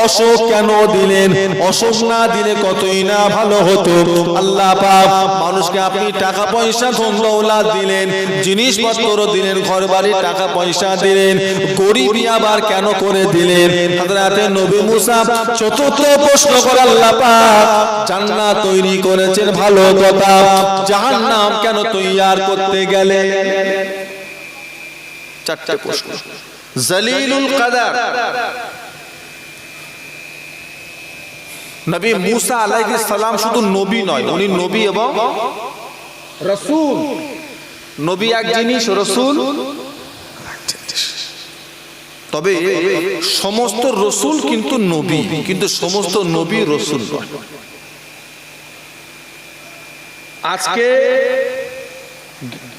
অসুখ কেন দিলেন? অসুখ না দিলে কতই না ভালো হতো। আল্লাহ পাক মানুষকে আপনি টাকা পয়সা ধন দৌলত দিলেন, জিনিসপত্র দিলেন, ঘরবাড়ি টাকা পয়সা দিলেন, গরিবী আবার কেন করে দিলেন? হযরত নবী মুসা চতুর্থ প্রশ্ন করে, আল্লাহ পাক জান্নাত তৈরি করেছেন, ভালো কথা, জাহান্নাম কেন তৈয়ার করতে গেলেন? 4টে প্রশ্ন। জলিলুল কদর নবী মুসা আলাইহিস সালাম শুধু নবী নয়, উনি নবী এবং রাসূল। নবী এক জিনিস, রাসূল। তবে সমস্ত রসুল কিন্তু নবী, কিন্তু সমস্ত নবী রসুল নয়। আজকে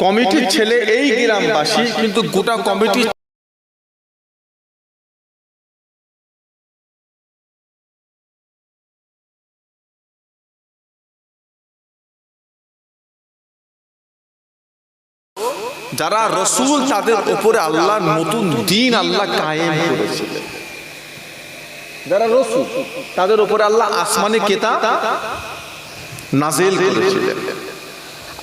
কমিটির ছেলে এই গ্রামবাসী, কিন্তু গোটা কমিটি যারা রসুল তাদের উপরে আল্লাহ নতুন দিন আল্লাহ কায়েম করেছিলেন। যারা রসুল তাদের উপরে আল্লাহ আসমানে কিতাব নাজিল করেছিলেন।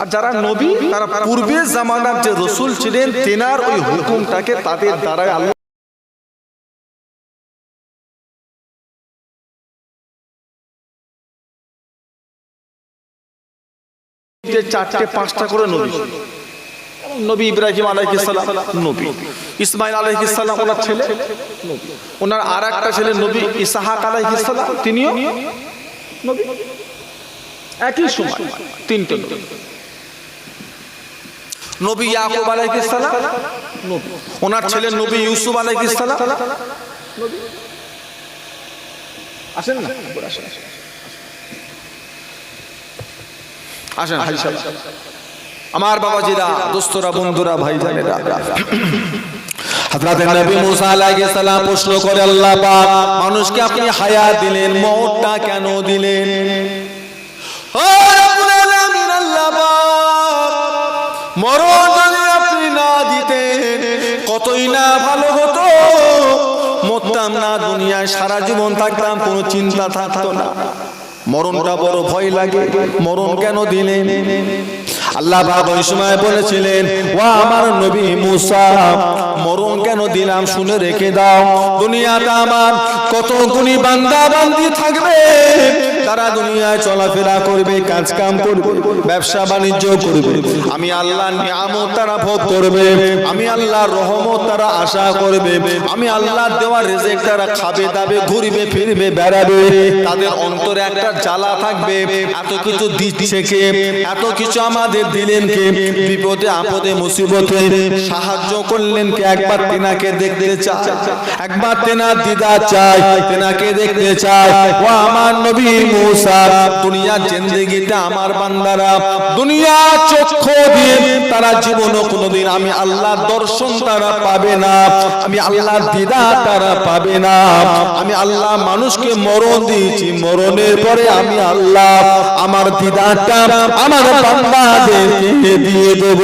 আর যারা নবী তারা পূর্বের জামানার যে রসুল ছিলেন তেনার ওই হুকুমটাকে তাদের দ্বারা আল্লাহ চারটে পাঁচটা করে নবী। নবী ইব্রাহিম আলাইহিস সালাম নবী, ইসমাইল আলাইহিস সালাম ওনার ছেলে নবী, ওনার আরেকটা ছেলে নবী ইসহাক আলাইহিস সালাম তিনিও নবী। একই সময় তিনটে নবী। নবী ইয়াকুব আলাইহিস সালাম নবী, ওনার ছেলে নবী ইউসুফ আলাইহিস সালাম নবী। আসেন না, আসেন আসেন হাজি সাহেব, আমার বাবাজিরা, দোস্তরা, বন্ধুরা, ভাইজানেরা, হযরত নবী মুসা আলাইহিস সালাম প্রশ্ন করে, আল্লাহ পাক মানুষকে আপনি হায়াত দিলেন, মওতটা কেন দিলেন? ও রব্বুল আলামিন, আল্লাহ পাক মরণ যদি আপনি না দিতেন কতই না ভালো হতো, মরতাম না, দুনিয়ায় সারা জীবন থাকতাম, কোনো চিন্তা থাকতো না। মরণটা বড় ভয় লাগে, মরণ কেন দিলেন? আল্লাহ পাক ওই সময় বলেছিলেন, ও আমার নবী মুসা, মরণ কেন দিলাম শুনে রেখে দাও। দুনিয়াতে আমার কত গুণী বান্দা বান্দি থাকবে, তারা দুনিয়ায় চলাফেরা করবে, কাজ কাম করবে, ব্যবসা বাণিজ্য করবে, আমি আল্লাহর নিয়ামত তারা ভোগ করবে, আমি আল্লাহর রহমত তারা আশা করবে, আমি আল্লাহর দেওয়া রিজিক তারা খাবে দাবে, ঘুরবে ফিরবে বেড়াবে। তাদের অন্তরে একটা জ্বালা থাকবে, এত কিছু দিচ্ছে কে, এত কিছু আমাদের দিলেন কে, বিপদে আপদে মুসিবতে সাহায্য করলেন কে, একবার তেনাকে দেখতে চায়, একবার তেনার দিদার চাই, তেনাকে দেখতে চায়। ও আমার নবী মুসা, দুনিয়ার জিন্দেগিতে আমার বান্দারা দুনিয়া চক্ষু দিয়ে তারা জীবনও কোনোদিন আমি আল্লাহর দর্শন তারা পাবে না, আমি আল্লাহর দিদার তারা পাবে না। আমি আল্লাহ মানুষকে মরণ দিয়েছি, মরণের পরে আমি আল্লাহ আমার দিদারটা আমার বান্দাদেরকে দিয়ে দেব।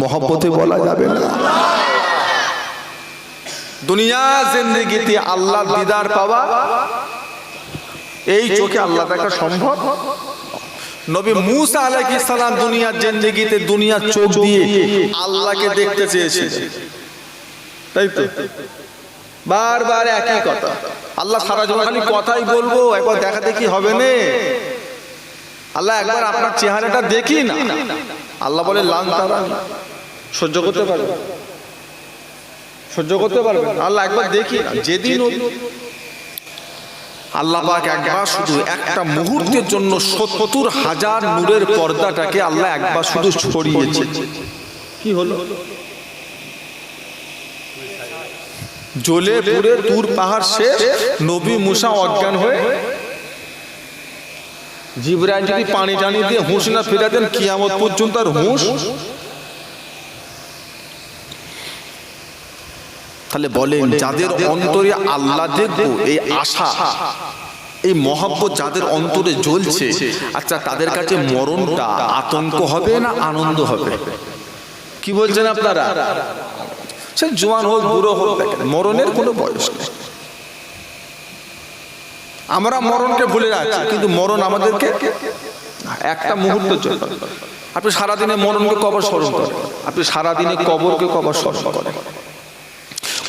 মহব্বতে বলা যাবে না। দুনিয়া জিন্দেগিতে আল্লাহর দিদার পাওয়া এই চোখে আল্লাহ দেখা সম্ভব? নবী মুসা আলাইহিস সালাম দুনিয়ার জিন্দেগিতে দুনিয়ার চোখ দিয়ে আল্লাহকে দেখতে চেয়েছিলেন, তাই তো? বারবার একই কথা, আল্লাহ সারা জীবন খালি কথাই বলবো, একবার দেখা দেখি হবে না। আল্লাহ একবার আপনার চেহারাটা দেখি না। আল্লাহ বলে লান তারা, সহ্য করতে পারবে? সহ্য করতে পারবে? আল্লাহ একবার দেখি না। যেদিন আল্লাহ পাক একবার শুধু একটা মুহূর্তের জন্য ৭০,০০০ নূরের পর্দাটাকে আল্লাহ একবার শুধু ছড়িয়েছে। কি হলো? জ্বলে পুড়ে তুর পাহাড় শেষ, নবী মুসা অজ্ঞান হয়ে, জিবরাইল যদি পানি টানি দিয়ে হুঁশ না ফিরে দেন কিয়ামত পর্যন্ত আর হুঁশ। তাহলে বলেন, যাদের অন্তরে আল্লাহ দেখবো এই আশা, এই মহব্বত যাদের অন্তরে জ্বলছে, আচ্ছা তাদের কাছে মরণটা আতঙ্ক হবে না আনন্দ হবে? কি বলছেন আপনারা? সে জোয়ান হোক বুড়ো হোক, দেখেন মরণের কোনো বয়স নেই। আমরা মরণকে ভুলে যাচ্ছি, কিন্তু মরণ আমাদেরকে একটা মুহূর্তের জন্য। আপনি সারাদিনে মরণকে কবর স্মরণ করেন, আপনি সারাদিনে কবরকে কবর স্মরণ করেন।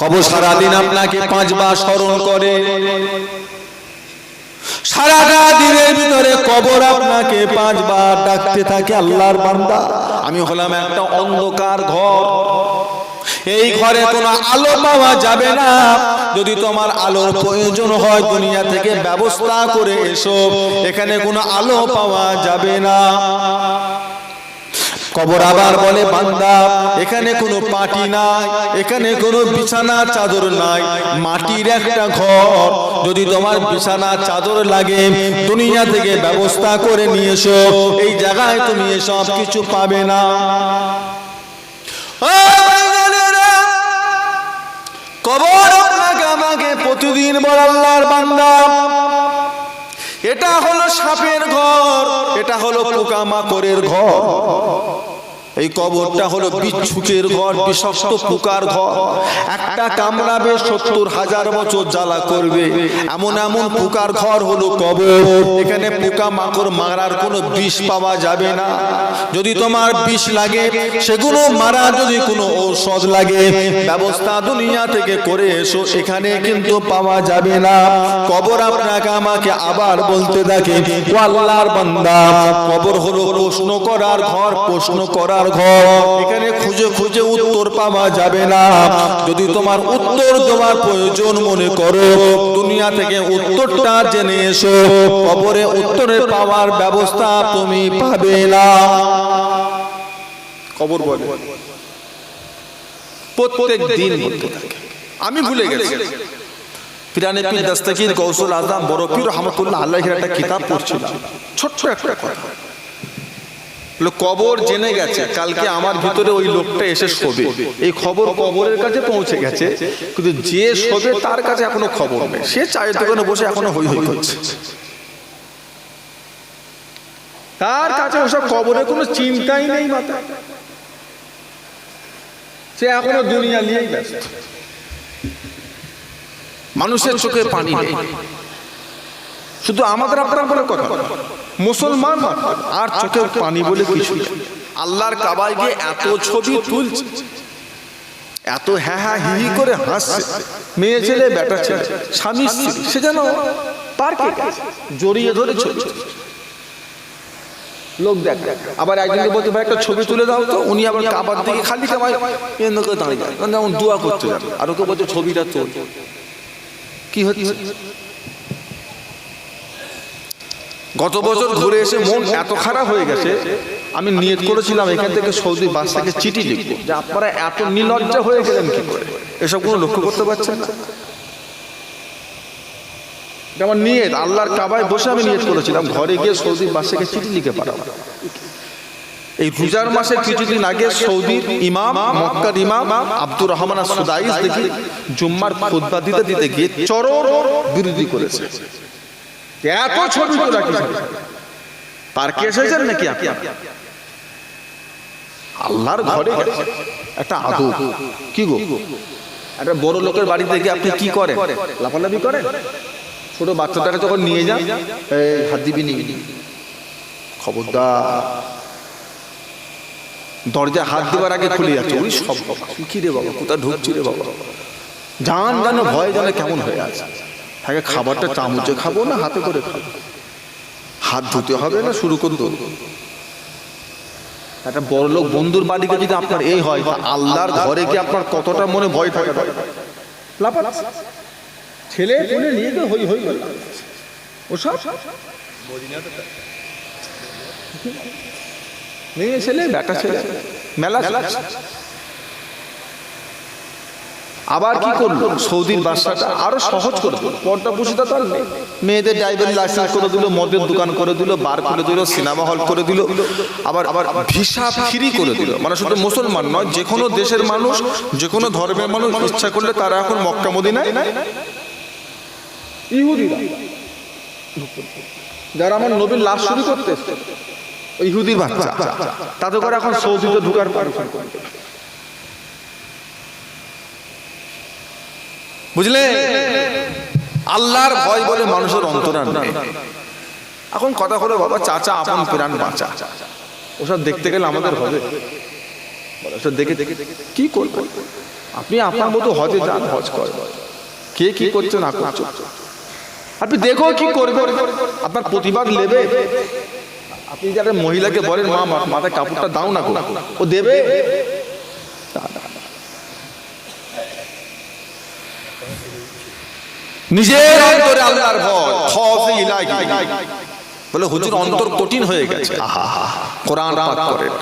কবর সারাদিন আপনাকে 5 বার স্মরণ করে, সারাটা দিনের ভিতরে কবর আপনাকে 5 বার ডাকতে থাকে, আল্লাহর বান্দা আমি হলাম একটা অন্ধকার ঘর, এই ঘরে কোনো আলো পাওয়া যাবে না, যদি তোমার আলোর প্রয়োজন হয় দুনিয়া থেকে ব্যবস্থা করে এসো, এখানে কোনো আলো পাওয়া যাবে না। কবর আবার বলে বান্দা এখানে কোনো পাটি নাই, এখানে কোনো বিছানা চাদর নাই, মাটির একটা ঘর। যদি তোমার বিছানা চাদর লাগে দুনিয়া থেকে ব্যবস্থা করে নিয়ে এসো, এই জায়গায় তুমি এসব কিছু পাবে না। কবর আপনাকে আমাকে প্রতিদিন বলে আল্লাহর বান্দা এটা হলো সাপের ঘর, এটা হলো পোকামাকড়ের ঘর, এই কবরটা হলো বিচ্ছুকের ঘর, বিষাক্ত পোকার ঘর। একটা কামড়াবে 70,000 বছর জ্বালা করবে, এমন এমন পোকার ঘর হলো কবর। এখানে পোকা মাকড় মারার কোনো বিষ পাওয়া যাবে না। যদি তোমার বিষ লাগে সেগুলো মারা, যদি কোনো ঔষধ লাগে ব্যবস্থা দুনিয়া থেকে করে এসো, এখানে কিন্তু পাওয়া যাবে না। কবর আপনাকে আমাকে আবার বলতে থাকে ও আল্লাহর বান্দা কবর হলো প্রশ্ন করার ঘর, প্রশ্ন করার ঘর। এখানে খুঁজে খুঁজে উত্তর পাওয়া যাবে না। যদি তোমার উত্তর তোমার প্রয়োজন মনে করো দুনিয়া থেকে উত্তরটা জেনে এসো, কবরে উত্তরের পাওয়ার ব্যবস্থা তুমি পাবে না। কবর বলে প্রত্যেক দিন বলতে থাকে। আমি ভুলে গেছি পিরানে পীর দস্তগীর গৌসুল আজম বড় পীর রহমাতুল্লাহ আলাইহির একটা কিতাব পড়ছিলাম, ছোট্ট একটা কথা। কবর জেনে গেছে কালকে আমার ভিতরে ওই লোকটা এসে শোবে, এই খবর কবরের কাছে পৌঁছে গেছে, কিন্তু যে শোবে তার কাছে এখনো খবর নেই। সে চায়ের দোকানে বসে এখনো হই হই করছে, তার কাছে ওসব কবরের কোনো চিন্তাই নেই মাথায়। সে এখনো দুনিয়া নিয়েই ব্যস্ত। মানুষের চোখে পানি নেই, শুধু আমাদের আপনার বলে কথা, মুসলমান আর চোখে পানি বলে কিছু। আল্লাহর কাবায় গিয়ে এত ছবি তুলছে, এত হ্যাঁ হ্যাঁ হি হি করে হাসছে, মেয়ে ছেলে বেটা ছেলে স্বামী স্ত্রী, সে যেন পার্কে জড়িয়ে ধরে ছবি। লোক দেখ আবার একজনকে বলতে ভাই একটা ছবি তুলে দাও তো, উনি আবার কাবার দিকে খালি কামায় দাঁড়িয়ে যায়, যেমন দোয়া করতে যান। আর ওকে বলছে ছবিটা তোল। কি হচ্ছে? গত বছর ঘুরে এসে মন এত খারাপ হয়ে গেছে, আমি নিয়ত করেছিলাম এখান থেকে সৌদি বাস থেকে চিঠি লিখবো যে আপনারা এত নির্লজ্জা হয়ে গেলেন কি করে, এসব কোনো লক্ষ্য করতে পারছেন না। যেমন নিয়ত আল্লাহর কাবায় বসে আমি নিয়ত করেছিলাম ঘরে গিয়ে সৌদি বাস থেকে চিঠি লিখে পাঠাবো। এই রোজার মাসের কিছুদিন আগে সৌদির ইমাম, মক্কার ইমাম আব্দুর রহমান সুদাইস দেখি জুম্মার খুতবা দিতে দিতে গিয়ে চরম বিরোধী করেছে। এত ছবি তো রাখি পার্কে এসেছেন নাকি আপনি? আল্লাহর ঘরে একটা আদব। কি গো, একটা বড় লোকের বাড়িতে গিয়ে আপনি কি করেন? লাফালাফি করেন? ছোট বাচ্চাটাকে যখন নিয়ে যান হাত দিবি নি, খবরদার। দরজা হাত দেওয়ার আগে খুলে যাচ্ছে, ওই সব কি রে বাবা, কোথায় ঢুকছি রে বাবা, জান জানো ভয় জানে কেমন হয়ে আছে। তাকে খাবারটা চামচে খাবো না হাতে করে খাবো, হাত ধুতে হবে না, শুরু করে দেবো। একটা বড় লোক বন্ধুর বাড়িতে যদি আপনার এই হয়, আল্লাহর ঘরে কি আপনার কতটা মনে ভয় থাকে? ছেলে তুলে নিয়ে তো হই হই ওসব মেয়ে ছেলে বেটা ছেলে মেলা। আবার কি করলো সৌদির বাদশাটা আরো সহজ করে দিল, পর্দা পুষিতা তার মেয়েদের ড্রাইভারি লাইসেন্স করে দিল, মদের দোকান করে দিল, বার করে দিল, সিনেমা হল করে দিল, আবার ভিসা ফ্রি করে দিল। মানে শুধু মুসলমান নয়, যে কোনো দেশের মানুষ, যে কোনো ধর্মের মানুষ ইচ্ছা করলে তারা এখন মক্কা মদিনায়, ইহুদিরা যারা আমার নবীর লাশ শুরু করতে ইহুদির বাচ্চা, তাদের করে এখন সৌদিতে ঢুকার পারমিশন করে। বুঝলে, আল্লাহর ভয় বলে মানুষের অন্তরান নেই। এখন কথা হলো বাবা চাচা আপন প্রাণ বাঁচা, ওসব দেখতে গেলে আমাদের হবে, ওসব দেখে দেখে কি করবেন? আপনি আপনার মতো হজে যান, হজ করেন, কে কি করছে না করছে আপনি দেখো কি করবে, আপনার প্রতিবাদ নেবে। আপনি যারা মহিলাকে বলেন মা মাথায় কাপড়টা দাও না, ও দেবে? নিজের অন্তরে আল্লাহর ভয়, খৌফ ইলাহি। বলে হুজুর অন্তর কঠিন হয়ে গেছে। আহা কোরআন পাঠ করেন।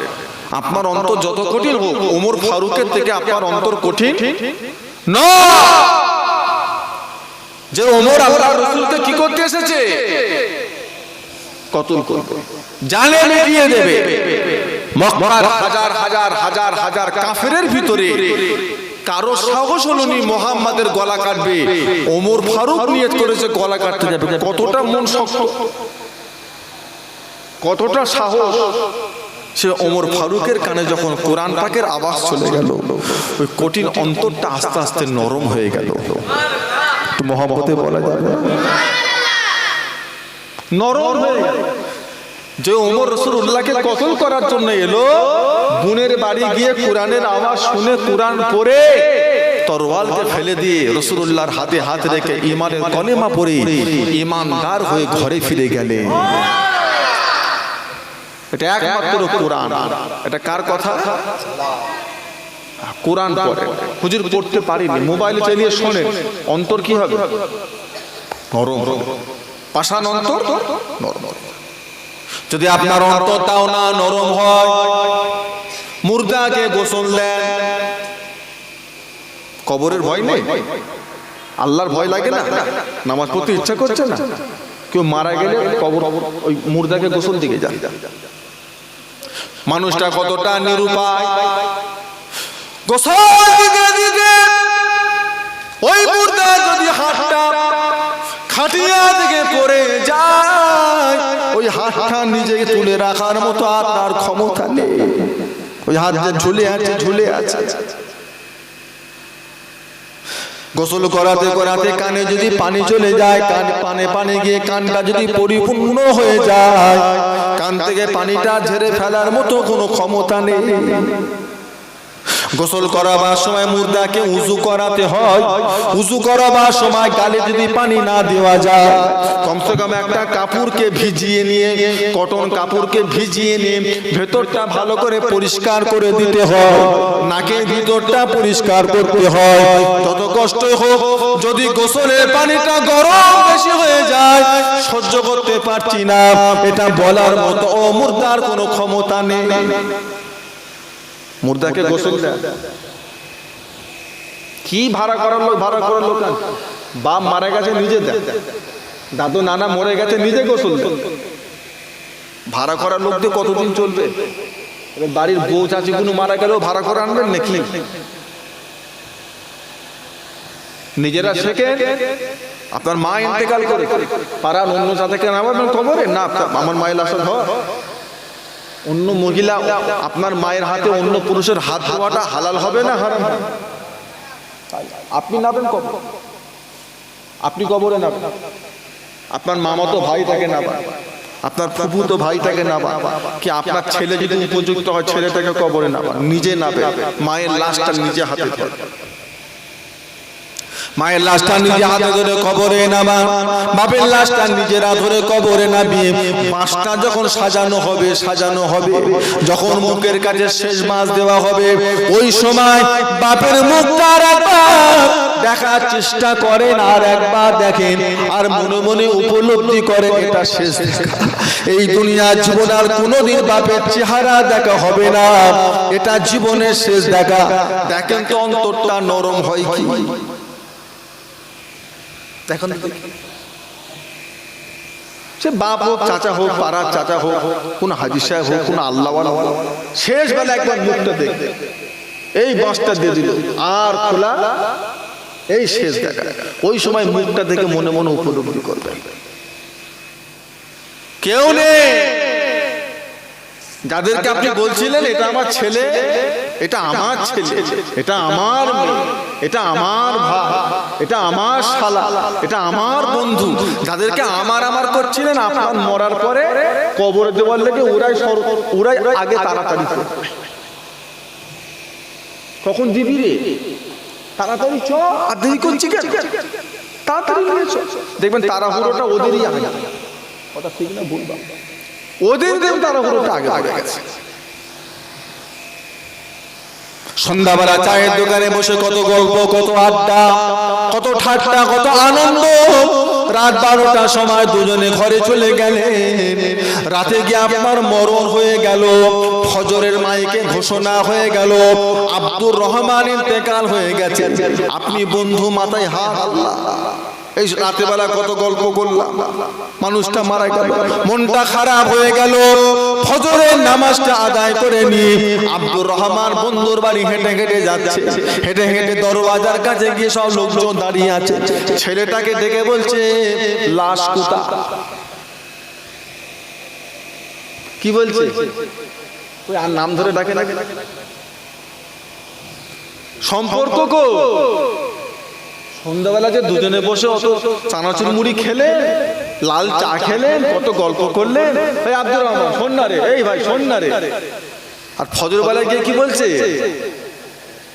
আপনার অন্তর যত কঠিন হোক, ওমর ফারুকের থেকে আপনার অন্তর কঠিন নয়। যে ওমর আল্লাহর রাসূলকে কি করতে এসেছে? কতল করবে, জানে মিটিয়ে দেবে। মক্কার হাজার হাজার হাজার হাজার কাফেরের ভিতরে কারো সাহস হলো নি মুহাম্মাদের গলা কাটবে, ওমর ফারুক নিয়ত করেছে গলা কাটতে যাবে। কতটা মন শক্ত, কতটা সাহস! সে ওমর ফারুকের কানে যখন কোরআন পাকের আওয়াজ চলে গেল, ওই কঠিন অন্তরটা আস্তে আস্তে নরম হয়ে গেল। মহব্বতে বলা যাবে নরম হয়ে গেল। যে ওমর রাসূলুল্লাহকে কতল করার জন্য এলো, বোনের বাড়ি গিয়ে কোরআনের আওয়াজ শুনে কোরআন পড়ে তরওয়ালকে ফেলে দিয়ে রাসূলুল্লাহর হাতে হাত রেখে ঈমানের কলেমা পড়ে ঈমানদার হয়ে ঘরে ফিরে গেলেন। এটা একমাত্র কোরআন। এটা কার কথা? কোরআন পড়ে। হুজুর পড়তে পারিনি, মোবাইলে চালিয়ে শোনেন, অন্তর কি হবে? নরম, পাষাণ অন্তর নরম। যদি আপনার অন্তরটাও না নরম হয়, মুর্দাকে গোসল দেন। কবরের ভয় নেই, আল্লাহর ভয় লাগে না, নামাজ পড়তে ইচ্ছা করছে না, কেউ মারা গেলে কবর ওই মুর্দাকে গোসল দিকে যান। মানুষটা কতটা নিরুপায়, গোসল দিতে দিতে ওই মুর্দা যদি হাতটা খাটিয়া থেকে পড়ে যায়, ওই হাতটা নিজেকে তুলে রাখার মতো আপনার ক্ষমতা নেই। ওই হাত যে ঝুলে আছে, ঝুলে আছে। গোসল করাতে করাতে কানে যদি পানি চলে যায়, কানে পানি গিয়ে কানটা যদি পরিপূর্ণ হয়ে যায়, কান থেকে পানিটা ঝেড়ে ফেলার মতো কোনো ক্ষমতা নেই। গোসল করাবার সময় মুর্দাকে উযু করাতে হয়, উযু করাবার সময় গালে যদি পানি না দেওয়া যায়, কমসে কম একটা কাপড়কে ভিজিয়ে নিয়ে, কটন কাপড়কে ভিজিয়ে নিয়ে ভেতরটা ভালো করে পরিষ্কার করে দিতে হয়, নাকের ভিতরটা পরিষ্কার করতে হয়। যত কষ্ট হোক, যদি গোসলের পানিটা গরম বেশি হয়ে যায়, সহ্য করতে পারছি না, এটা বলার মতো ও মুর্দার কোনো ক্ষমতা নেই। মুর্দাকে গোসল দেয় কি? ভাড়া করার লোক, ভাড়া করার লোক। বাপ মারা গেছে নিজে দেয়, দাদু নানা মরে গেছে নিজে গোসল দেয়। ভাড়া করার লোক দিয়ে কতদিন চলবে? বাড়ির বউ চাচি কোনো মারা গেলেও ভাড়া করে আনবেন নাকি? নিজেরা শেখে। আপনার মা ইন্তেকাল করে পাড়ার অন্য জাতিকে নামাবেন কবরে? না, আমার মায়ের লাশের ঘর। অন্য মহিলা আপনার মায়ের হাতে অন্য পুরুষের হাত ধোয়াটা হালাল হবে না হারাম? আপনি নাবেন কবর, আপনি কবরে নাবেন। আপনার মামাতো ভাই তাকে নাবা, আপনার ফুফুতো ভাই তাকে নাবা, কি আপনার ছেলে যদি উপযুক্ত হয় ছেলেটাকে কবরে নাবা, নিজে নাবে। মায়ের লাশটা নিজে হাতে ধরে, মায়ের লাশটা নিজে হাতে ধরে কবরে নামা, বাপের লাশটা নিজেরা ধরে কবরে নামিয়ে মাছটা যখন সাজানো হবে, সাজানো হবে, যখন মুখের কাছে শেষ মাছ দেওয়া হবে, ওই সময় বাপের মুখটা আর একবার দেখার চেষ্টা করেন, আর একবার দেখেন, আর মনে মনে উপলব্ধি করেন এটা শেষ দেখা। এই দুনিয়ার জীবন আর কোনোদিন বাপের চেহারা দেখা হবে না, এটা জীবনের শেষ দেখা। দেখেন তো অন্তরটা নরম হয় কি? দেখুন, সে বাপ হোক, চাচা হোক, পাড়ার চাচা হোক, কোন হাজি সাহেব হোক, কোন আল্লাহওয়ালা হোক, শেষ বেলা একবার মুখটা দেখবে, এই বাঁশটা দিয়ে দিল আর খোলা, এই শেষ দেখা। ওই সময় মুখটা দেখে মনে মনে উপলব্ধি করবে কেউ নেই। যাদেরকে আপনি বলছিলেন এটা আমার ছেলে, এটা আমার ছেলে, এটা আমার মেয়ে, এটা আমার ভাই, এটা আমার শালা, এটা আমার বন্ধু, যাদেরকে আমার আমার করছিলেন, আপনার মরার পরে কবরে দেওয়ার লেগে ওরাই আগে তাড়াতাড়ি করবে। কখন দিবি রে? তাড়াতাড়ি চ, আর দেরি করছি কেন? তাড়াতাড়ি দেখবেন তাড়াহুড়োটা ওদেরই আগে। কথা ঠিক না বলবা? ওদের দেব তাড়াহুড়োটা আগে হয়ে গেছে। সন্ধ্যাবেলা চায়ের দোকানে বসে কত গল্প, কত আড্ডা, কত ঠাট্টা, কত আনন্দ, রাত 12টার সময় দুজনে ঘরে চলে গেলেন। রাতে গিয়ে আপনার মরণ হয়ে গেল। ফজরের মাইকে ঘোষণা হয়ে গেল আব্দুর রহমান ইন্তেকাল হয়ে গেছে। আপনি বন্ধু মাথায় হাত, আল্লাহ এই রাতে বেলা কত গল্প করলাম, মানুষটা মারা গেল, মনটা খারাপ হয়ে গেল। ফজরের নামাজটা আদায় করে নি আব্দুর রহমান বন্ধুর বাড়ি হেঁটে হেঁটে যাচ্ছে। হেঁটে হেঁটে দরওয়াজার কাছে গিয়ে সব লোকজন দাঁড়িয়ে আছে। ছেলেটাকে ডেকে বলছে লাশ কোথা? কি বলছে? আর নাম ধরে ডাকে না, সম্পর্ক কো সন্ধ্যাবেলা যে দুজনে বসে অত চানাচুর মুড়ি খেলে, লাল চা খেলেন, কত গল্প করলেন। ভাই আব্দুর রহমান শোন না রে, এই ভাই শোন না রে। আর ফজর বেলায় গিয়ে কি বলছে?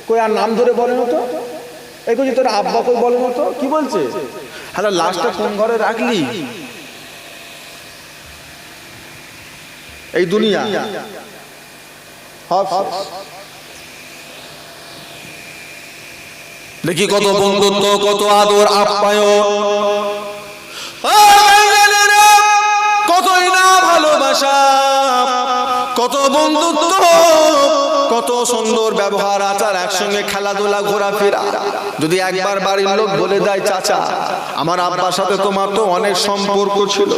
কই আর নাম ধরে বলে না তো, এই কই তোর আব্বা কই বলে না তো, কি বলছে? হ্যালো, লাশটা কোন ঘরে রাখলি? এই দুনিয়া দেখি কত বন্ধুত্ব, কত আদর আপ্যায়ন, কতই না ভালোবাসা, কত বন্ধুত্ব, কত সুন্দর ব্যবহার আচার, একসঙ্গে খেলাধুলা ঘোরাফেরা। যদি একবার বাড়ির লোক বলে দেয় চাচা আমার আব্বার সাথে তোমার তো অনেক সম্পর্ক ছিল,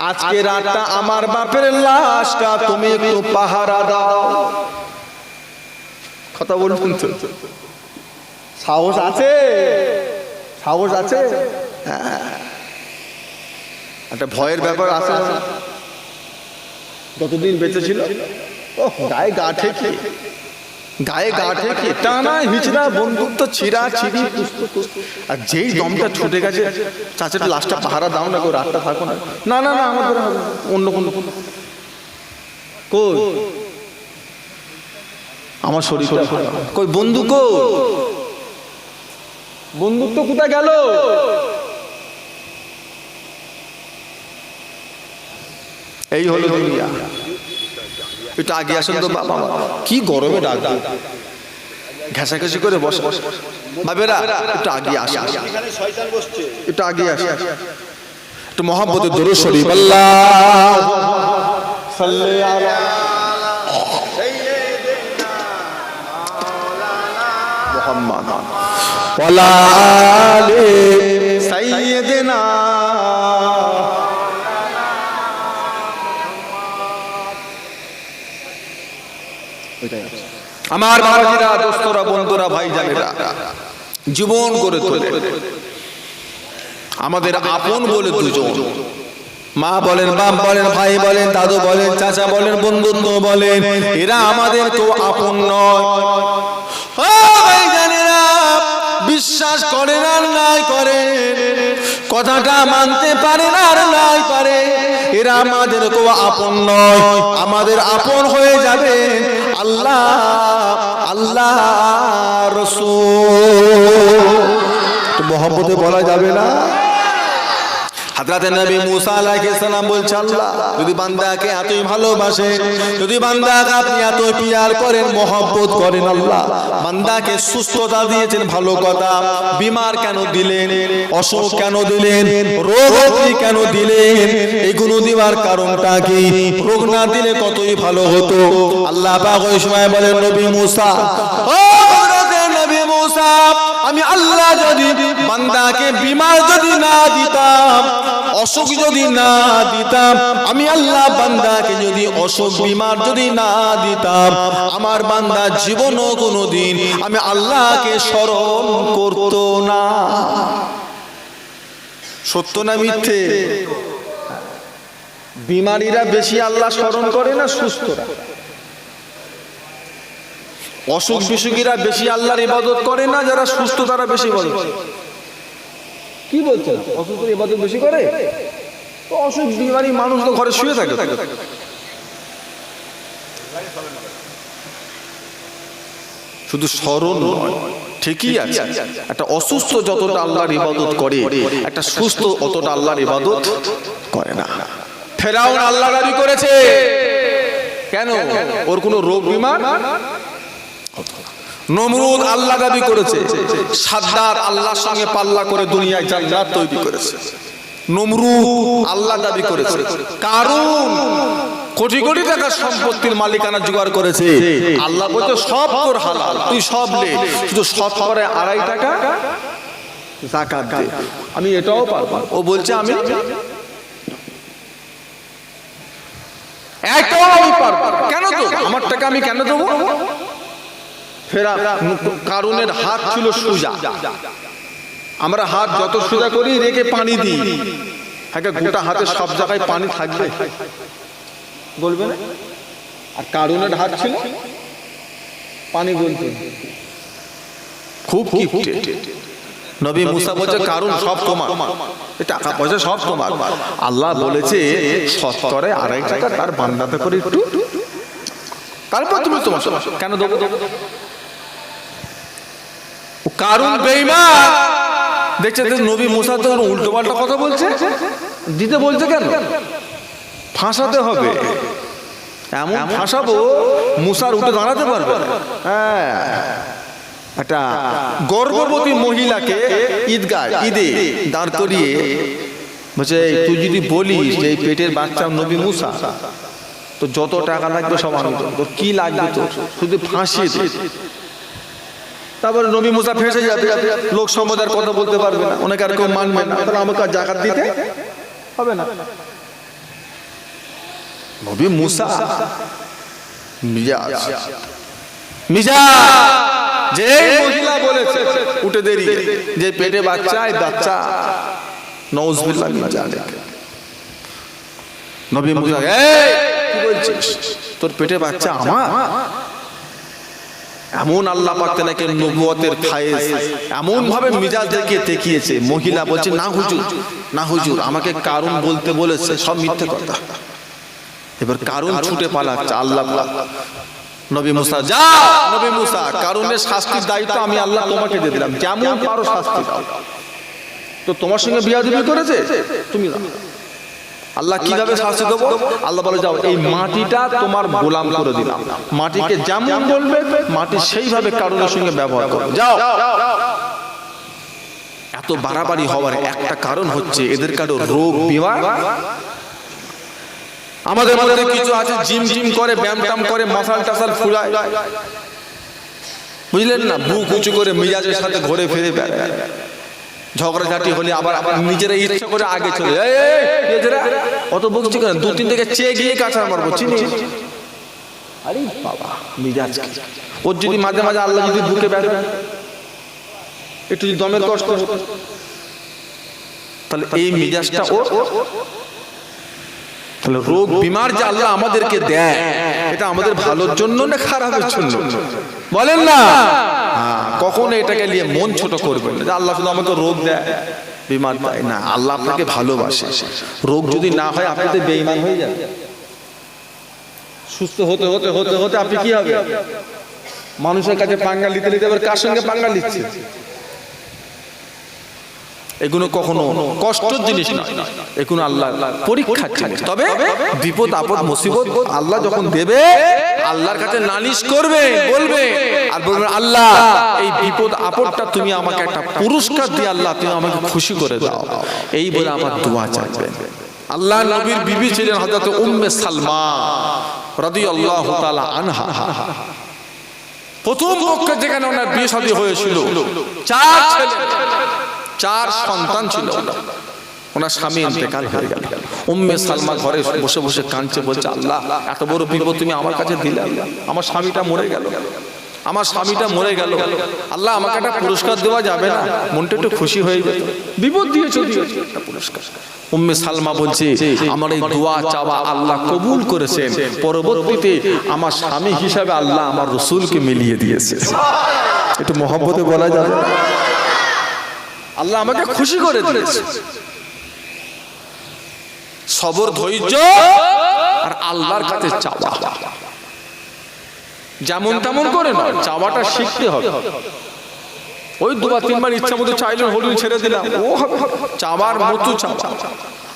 আজকে রাতটা আমার বাপের লাশটা তুমি একটু পাহারা দাও, কথা বলুন তো সাহস আছে? সাহস আছে? একটা ভয়ের ব্যাপার আছে। যতদিন বেঁচে ছিল গায়ে গা ঠেকে, গায়ে গা ঠেকে টানা হিচড়া বন্দুকটা ছিঁড়া ছিঁড়ি, আর যেই দমটা ছুটে গেছে চাচাটা লাশটা পাহারা দাও না, রাতটা থাকো না, না না না আমাদের অন্য কোনো কই আমার শরীর কই বন্ধু কো, বন্দুক তো কোথায় গেল? এই হলো দুনিয়া। একটু আগে আসেন তো বাবা, কি গরমে ডাক ঘেঁষাঘেঁষি করে বসে বাবেরা, একটু আগে আসে, একটু আগে আসে, একটু মহব্বতের দরুদ শরীফ আল্লাহু সাল্লি আলা মুহাম্মাদ ওয়ালা আলি সাইয়্যিদিনা। আমার বাবাজিরা, দোস্তরা, বন্ধুরা, ভাইজানেরা, জীবন করে তোলে আমাদের আপন বলে দুজন, মা বলেন, বাপ বলেন, ভাই বলেন, দাদু বলেন, চাচা বলেন, বন্ধুত্ব বলেন, এরা আমাদের তো আপন নয়। ভাইজানেরা, বিশ্বাস করেন আর নাই করেন, কথাটা মানতে পারেন আর নাই পারে, এরা আমাদের তো আপন নয়। আমাদের আপন হয়ে যাবে আল্লাহ, আল্লাহ রাসূল। মহব্বতে বলা যাবে না? হযরতে নবী মুসা আলাইহিস সালাম বলছে আল্লাহ যদি বান্দাকে এতই ভালোবাসে, যদি বান্দাকে আপনি এতই পিয়ার করেন, মহব্বত করেন, আল্লাহ বান্দাকে সুস্থতা দিয়েছেন, ভালো কথা, বিমার কেন দিলেন, অসুখ কেন দিলেন, রোগ কেন দিলেন, এগুলো দেওয়ার কারণটা কি? রোগ না দিলে কতই ভালো হতো। আল্লাহ পাক ওই সময় বলেন নবী মুসা, ও হযরতে নবী মুসা, আমি আল্লাহ যদি বান্দাকে বিমার যদি না দিতাম, অসুখ যদি না দিতাম, আমি আল্লাহ বান্দাকে যদি অসুখ বিমার যদি না দিতাম, আমার বান্দা জীবনও কোনোদিন আমি আল্লাহকে স্মরণ করত না। সত্য না মিথ্যে? বিমারীরা বেশি আল্লাহ স্মরণ করে না সুস্থরা? অসুখ বিসুখীরা বেশি আল্লাহর ইবাদত করে না যারা সুস্থ তারা বেশি ইবাদত করে? কি বলছেন? অসুখের ইবাদত বেশি করে? তো অসুখ বিমারী মানুষ তো ঘরে শুয়ে থাকে। শুধু স্মরণ নয়, ঠিকই আছে, একটা অসুস্থ যতটা আল্লাহর ইবাদত করে, একটা সুস্থ অতটা আল্লাহর ইবাদত করে না। ফেরাউন আল্লাহ দাবি করেছে, কেন? ওর কোনো রোগ বিমার। নমরুদ আল্লাহ দাবি করেছে, সাদ্দাত আল্লাহর সঙ্গে পাল্লা করে দুনিয়ায় জান্নাত তৈরি করেছে। নমরুদ আল্লাহ দাবি করেছে, কারুন কোটি কোটি টাকার সম্পত্তির মালিকানা জোগাড় করেছে, আল্লাহ বলছে সব তোর হালাল, তুই সব নে, শুধু শতকরা 2.5 টাকা যাকাত দে। আমি এটাও পারবো, ও বলছে আমি এটাও আমি পারবো। কেন তো আমার টাকা আমি কেন দেবো? ফেরা কারুনের হাত ছিল সোজা, আমরা হাত যত সোজা করি রেখে পানি দিই, হ্যাঁ গোটা হাতে সব জায়গায় পানি থাকবে বলবে না? আর কারুনের হাত ছিল পানি বলতে খুব কিপটে। নবী মুসা বলছে কারুন সব তোমার, টাকা পয়সা সব তোমার। আল্লাহ বলেছে শতকরা 2.5 টাকা তার বান্দাতে করে একটু, তারপর তুমি তোমার কেন দেবো? কারুন বেঈমান দেখছে নবী মুসা তো উল্টো পাল্টা কথা বলছে, দিতে বলছে কেন? ফাঁসাতে হবে, এমন ফাঁসাবো মুসার উঠে দাঁড়াতে পারবে। হ্যাঁ, একটা গর্ভবতী মহিলাকে ঈদে দাঁড় করিয়ে বলছে তুই যদি বলিস যে এই পেটের বাচ্চা নবী মুসা, তো যত টাকা লাগবে সব আমি দেব, তোর কি লাগবে তোর শুধু ফাঁসিয়ে দে। তারপরে নবী মুসা ফেঁসে যাবে, লোক সম্প্রদায়ের কথা বলতে পারবে না, অনেকে আর কেউ মানবে না, তাহলে আমাকে জাকাত দিতে হবে না। নবী মুসা মিজাজ যে মহিলা বলেছে উঠে দেরি যে পেটে বাচ্চা নাউজুবিল্লাহ মিন যালিক, নবী মুসা এই কি বলছিস, তোর পেটে বাচ্চা আমার? এমন আল্লাহ পাক তাকে নবুয়তের ফায়েজ এমন ভাবে মিজাজ দেখিয়ে দেখিয়েছে, মহিলা বলছে না হুজুর, না হুজুর, আমাকে কারুন বলতে বলেছে, সব মিথ্যে কথা। এবার কারুন ছুটে পালাচ্ছে, আল্লাহ নবী মুসা যা, নবী মুসা কারুনের শাস্তির দায়িত্ব আমি আল্লাহ তোমাকে দিয়ে দিলাম, যেমন পারো শাস্তি দাও। তো তোমার সঙ্গে বিয়াদবি করেছে, তুমি আল্লাহ কিভাবে শাস্তি দেবো? আল্লাহ বলে যাও এই মাটিটা তোমার গোলাম করে দিলাম, মাটিকে যেমন বলবে মাটি সেইভাবে কারুনের সঙ্গে ব্যবহার করবে, যাও। এত বাড়াবাড়ি হওয়ার একটা কারণ হচ্ছে এদের কারো রোগ বিমার। আমাদের মধ্যে কিছু আছে জিম করে, ব্যায়াম ট্যাম করে, মাসাল টাসাল ফুলায়, বুঝলেন না, বুক উঁচু করে মিজাজের সাথে ঘুরে ফিরে বেড়ায়, ঝগড়াঝাটি হলে আবার নিজেরা ইচ্ছা করে আগে চলে যায়, অত বকছি কেন, 2-3 থেকে চেয়ে গিয়ে কাছে মারবো, চিনি। আরে বাবা মিজাজ ওর যদি মাঝে মাঝে আল্লাহ যদি বুকে ব্যথা একটু যদি দমের কষ্ট হতো, তাহলে এই মিজাজটা ও, তাহলে রোগ বিমার যে আল্লাহ আমাদেরকে দেয় এটা আমাদের ভালোর জন্য না খারাপের জন্য? বলেন না। কখনো এটাকে নিয়ে মন ছোট করবেন না, আল্লাহ শুধু আমাকে রোগ দেয় বিমার দেয় না, আল্লাহ আপনাকে ভালোবাসে। রোগ যদি না হয় আপনি তো বেঈমান হয়ে যান, সুস্থ হতে হতে হতে হতে আপনি কি হবে? মানুষের কাছে পাঙ্গা নিতে নিতে আবার কার সঙ্গে পাঙ্গা নিচ্ছে? এগুলো কখনো কষ্টের জিনিস নয়, এগুলো আল্লাহ পরীক্ষার জিনিস। তবে বিপদ আপদ মুসিবত আল্লাহ যখন দেবে আল্লাহর কাছে নালিশ করবে, বলবে আর বলবে আল্লাহ এই বিপদ আপদটা তুমি আমাকে একটা পুরস্কার দিয়ে আল্লাহ তুমি আমাকে খুশি করে দাও, এই বলে আমার দোয়া চাইবেন। আল্লাহ নবীর বিবি ছিলেন হযরত উম্মে সালমা রাদিয়াল্লাহু তাআলা আনহা। প্রথম পক্ষে যেখানে ওনার বিয়ে শাদী হয়েছিল 4 ছেলে 4 সন্তান ছিল, ওনার স্বামী ইন্তেকাল হয়ে গেল। উম্মে সালমা ঘরে বসে বসে কাঁদছে, বলছে আল্লাহ এত বড় বিপদ তুমি আমার কাছে দিলে, আমার স্বামীটা মরে গেল, আমার স্বামীটা মরে গেল, আল্লাহ আমাকে একটা পুরস্কার দেওয়া যাবে না? মনটা একটু খুশি হয়ে যেত, বিপদ দিয়েছো একটা পুরস্কার। উম্মে সালমা বলছে আমার এই দোয়া চাওয়া আল্লাহ কবুল করেছেন, পরবর্তীতে আমার স্বামী হিসাবে আল্লাহ আমার রাসূলকে মিলিয়ে দিয়েছে। একটু মহব্বতে বলা যাবে, আল্লাহ আমাকে খুশি করে দিয়েছে। সবর, ধৈর্য আর আল্লাহর কাছে চাওয়া, যেমন তেমন করে নয়, চাওয়াটা শিখতে হবে। ওই 2-3 বার ইচ্ছা মতো চাইলেন, হলুদ ছেড়ে দিলাম, ও চাওয়ার মতো চাওয়া।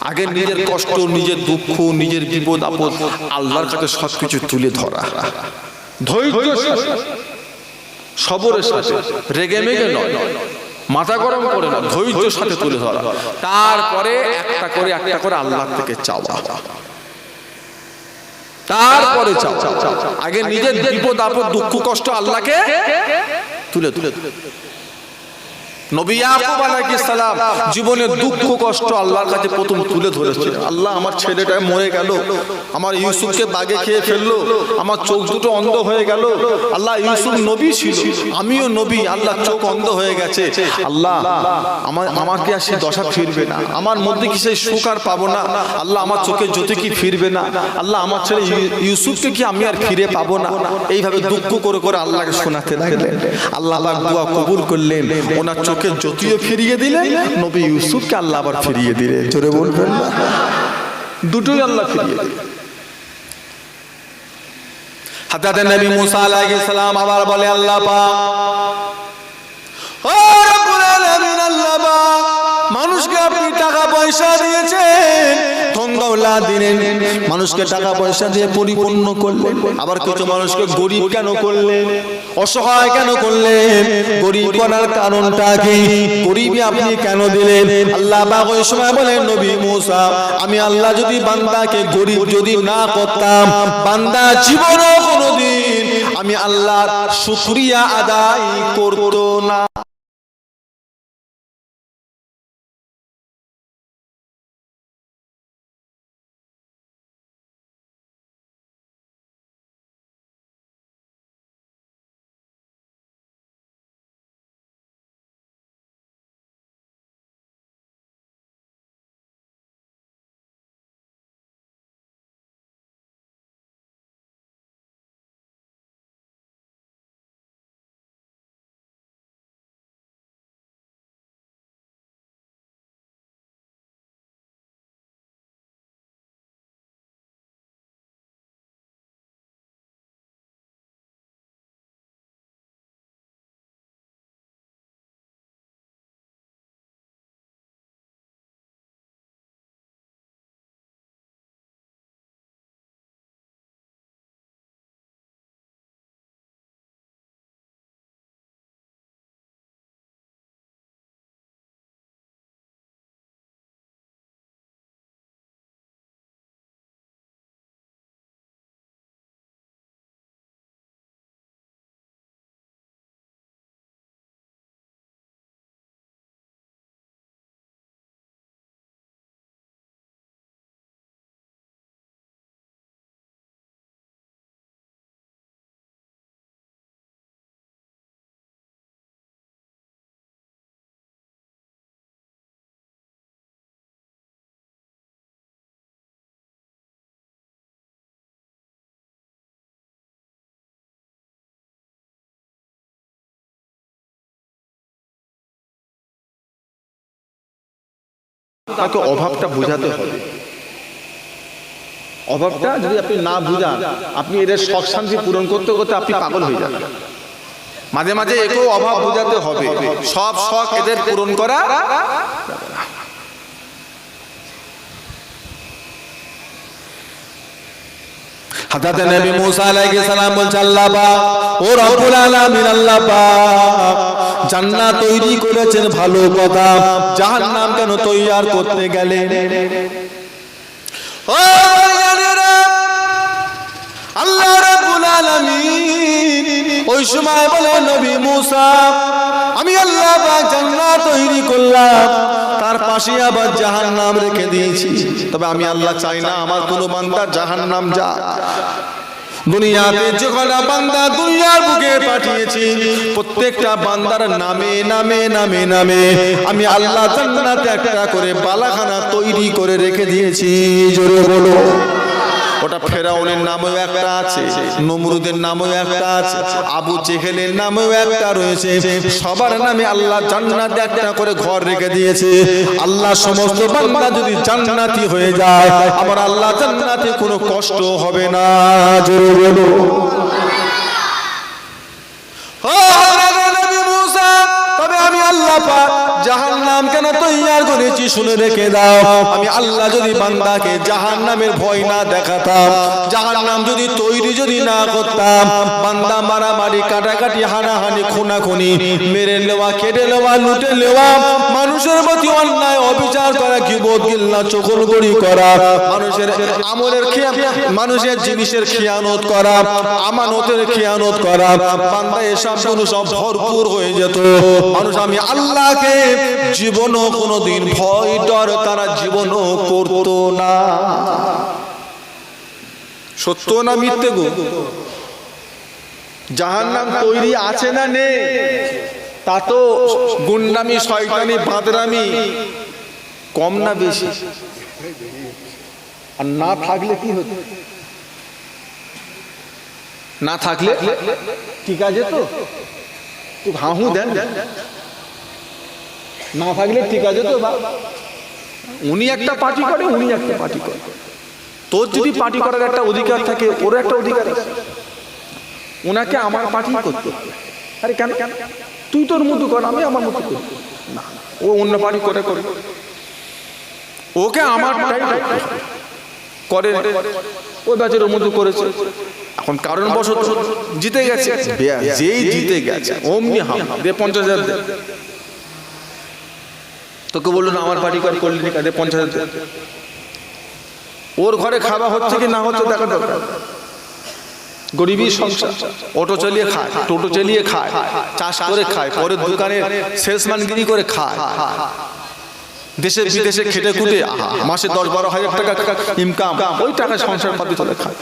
আগে নিজের কষ্ট, নিজের দুঃখ, নিজের বিপদ আপদ আল্লাহর কাছে সবকিছু তুলে ধরা, ধৈর্য সবরের সাথে, রেগে মেগে নয়। মাথা গরম করে না, ধৈর্যের সাথে তুলে ধরা, তারপরে একটা করে আল্লাহ থেকে চাওয়া, তারপরে চাও। আগে নিজের বিপদ আপদ দুঃখ কষ্ট আল্লাহকে তুলে নবী ইয়াকুব আলাইহিস সালাম জীবনের দুঃখ কষ্ট আল্লাহর কাছে প্রথম তুলে ধরেছিলেন। আল্লাহ, আমার ছেলেটা মরে গেল, আমার ইউসুফকে বাগে খেয়ে ফেললো, আমার চোখ দুটো অন্ধ হয়ে গেল। আল্লাহ, ইউসুফ নবী ছিল, আমিও নবী, আল্লাহ চোখ অন্ধ হয়ে গেছে। আল্লাহ, আমাকে আর সেই দশা ফিরবে না, আমার মধ্যে কি সেই সুখ আর পাবো না। আল্লাহ, আমার চোখের জ্যোতি কি ফিরবে না। আল্লাহ, আমার ছেলে ইউসুফকে কি আমি আর ফিরে পাবো না। এইভাবে দুঃখ করে আল্লাহকে শোনাতে লাগলেন। আল্লাহ দোয়া কবুল করলেন, ওনার চোখের জ্যোতিও ফিরিয়ে দিলেন, নবী ইউসুফকে আল্লাহ আবার ফিরিয়ে দিলেন। জোরে বলবেন না, দুটোই আল্লাহ ফিরিয়ে দিলেন। হযরত নবী মুসা আলাইহিস সালাম আবার বলে, আল্লাহ পাক, ও রব্বুল আলামিন, আল্লাহ পাক, মানুষকে আপনি টাকা পয়সা দিয়েছেন, ধন দৌলত দিলেন, মানুষকে টাকা পয়সা দিয়ে পরিপূর্ণ করলেন, আবার কিছু মানুষকে গরিব কেন করলেন, অসহায় কেন করলেন? গরিব করার কারণটা কি? গরিবই আপনি কেন দিলেন? আল্লাহ পাক ওই সময় বলেন, নবী মুসা, আমি আল্লাহ যদি বান্দাকে গরিব যদি না করতাম, বান্দা জীবনও কোনোদিন আমি আল্লাহর শুকরিয়া আদায় করত না। তাকে অভাবটা বোঝাতে হবে। অভাবটা যদি আপনি না বুঝান, আপনি এদের শখ শান্তি পূরণ করতে করতে আপনি পাগল হয়ে যাবেন। মাঝে মাঝে একেও অভাব বোঝাতে হবে, সব শখ এদের পূরণ করা হযরত নবী মুসা আলাইহিস সালাম বলছে, আল্লাহ পাক, ও রব্বুল আলামিন, আল্লাহ পাক জান্নাত তৈরি করেছেন ভালো কথা, জাহান্নাম কেন তৈয়ার করতে গেলেন? ও আল্লাহ রাব্বুল আলামিন ওই সময় বলে, নবী মুসা, আমি আল্লাহ পাক জান্নাত তৈরি করলাম, তার পাশে আবার জাহান্নাম রেখে দিয়েছি। তবে আমি আল্লাহ চাই না আমার কোনো বান্দা জাহান্নাম যাক। দুনিয়াতে যে কটা বান্দা দুনিয়ার বুকে পাঠিয়েছি, প্রত্যেকটা বান্দার নামে নামে নামে নামে আমি আল্লাহ জান্নাতে একটা করে বালাখানা তৈরি করে রেখে দিয়েছি। জোরে বলো। ওটা ফেরাউনের নামেও একটা আছে, নমরুদের নামেও একটা আছে, আবু জেহেলের নামেও একটা রয়েছে। সবার নামে আল্লাহ জান্নাতে একটা করে ঘর রেখে দিয়েছে। আল্লাহ সমস্ত বান্দা যদি জান্নাতি হয়ে যায়, আমার আল্লাহ জান্নাতে কোনো কষ্ট হবে না। জোরে বলো। ও নবী মুসা, তবে আমি আল্লাহ পাক জাহান্নাম কেন তৈয়ার করেছি শুনে রেখে দাও। আমি আল্লাহ যদি বান্দাকে জাহান্নামের ভয় না দেখাতাম, জাহান্নাম যদি তৈরি যদি না করতাম, বান্দা মারামারি কাটাকাটি হানাহানি খুনাখুনি মেরে নেওয়া কেটে নেওয়া লুটে নেওয়া মানুষের প্রতি অন্যায় অবিচার করা গীবত গিল্লা চগলগড়ি করা মানুষের আমলের মানুষের জিনিসের খিয়ানত করা আমানতের খিয়ানত করা বান্দা এসব সব ভরপুর হয়ে যেত। মানুষ আমি আল্লাহকে জীবনও কোনোদিন ভয় ডর তারা জীবনও করতো না। সত্য না মিথ্যে গো? জাহান্নাম তৈরি আছে না নেই? তা তো গুন্ডামি শয়তানি বাদরামি কম না বেশি? আর না থাকলে কি হতো? না থাকলে ঠিক আছে তো তুই হাহু দেন না থাকলে ঠিক আছে তো উনি একটা পার্টি করে উনি একটা পার্টি করে। তোর যদি পার্টি করার একটা অধিকার থাকে ওর একটা অধিকার আছে। ওনাকে আমার পার্টি করতে, আরে কেন কেন তুই তোর মতো কর আমি আমার মতো করি না, ও অন্য পার্টি করে করে ওকে আমার করে ওই ব্যাচের মতো করেছে। এখন কারণ বশত জিতে গেছে, যেই জিতে গেছে অমনি হাম দে 50,000 দে। তোকে বললো না আমার পার্টি কর করলি না দে 50,000 দে। ওর ঘরে খাওয়া হচ্ছে কি না হচ্ছে দেখা দরকার। গরিবী সংসার, অটো চালিয়ে খায়, টোটো চালিয়ে খায়, চাষ করে খায়, পরের দোকানে সেলসম্যানগিরি করে খায়, দেশে বিদেশে খেটে খুটে মাসে 10-12 হাজার টাকা ইনকাম, ওই টাকা সংসার পাতি চলে খায়।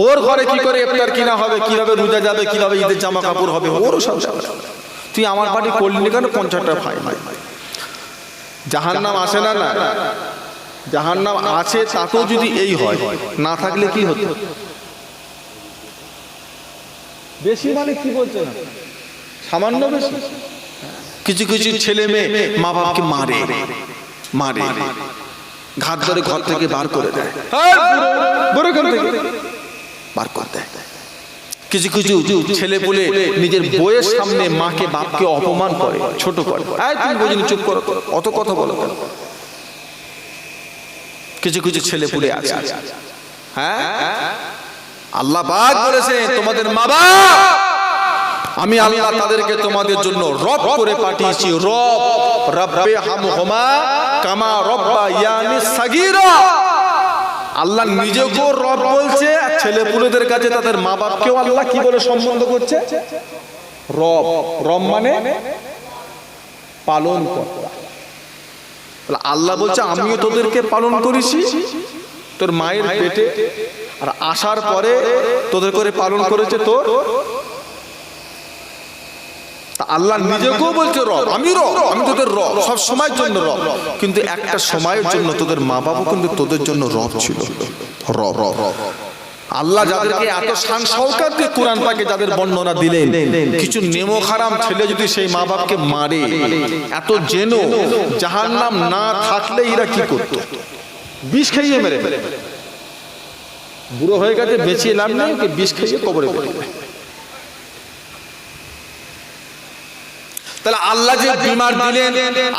ওর ঘরে কি করে ইফতার কিনা হবে, কিভাবে রোজা যাবে, কিভাবে ঈদের জামা কাপড় হবে, ওরও সংসার। তুই আমার পার্টি করলি না কেন? 50 টাকা ফাইন। জাহান্নাম আসে না? না, জাহান্নাম আছে। তাতেও যদি এই হয়, না থাকলে কি হতো? বেশি মানে কি বলছে না, সামান্য বেশি। কিছু কিছু ছেলে মেয়ে মা বাবাকে মারে মারে ঘাট ধরে ঘর থেকে বার করে দেয়, বার করে দেয়। কিছু কিছু ছেলে বলে নিজের বইয়ের সামনে মাকে বাপকে অপমান করে, ছোট করে। চুপ করো, অত কথা বলো। কিছু কিছু ছেলে পুলে আছে, হ্যাঁ আল্লাহ পাক বলেছে তোমাদের মা বাপ আমি আল্লাহ তাদেরকে তোমাদের জন্য রব করে পাঠিয়েছি। রব রব্বে হামহুমা কামা রব্বায়ানি সাগীরা। আল্লাহ নিজেকেও রব বলছে, ছেলে পুলেদের কাছে তাদের মা বাপকেও আল্লাহ কি বলে সম্বন্ধ করছে? রব। রব মানে পালন কর্তা। আল্লাহ বলছে আমিও তোদেরকে পালন করেছি তোর মায়ের পেটে, আর আসার পরে তোদের করে পালন করেছে তোর। আল্লাহ নিজেকেও বলছে রব, আমি রব, আমি তোদের রব, সব সময়ের জন্য রব। কিন্তু একটা সময়ের জন্য তোদের মা বাবা কিন্তু তোদের জন্য রব ছিল। রব আল্লাহ যাদেরকে এত শান শওকত দিয়ে কুরআন পাকে যাদের বর্ণনা দিলেন, কিছু নেমো খারাম ছেলে যদি সেই মা বাপকে মারে, এত জেনো জাহান্নাম না থাকলে এরা কি করতো? বিষ খাইয়ে মেরে ফেলে। বুড়ো হয়ে গেছে বেঁচে লাভ নেই, ওকে বিষ খাইয়ে কবরে পড়ে যায়। তাহলে আল্লাহ যে বিমার দিলেন,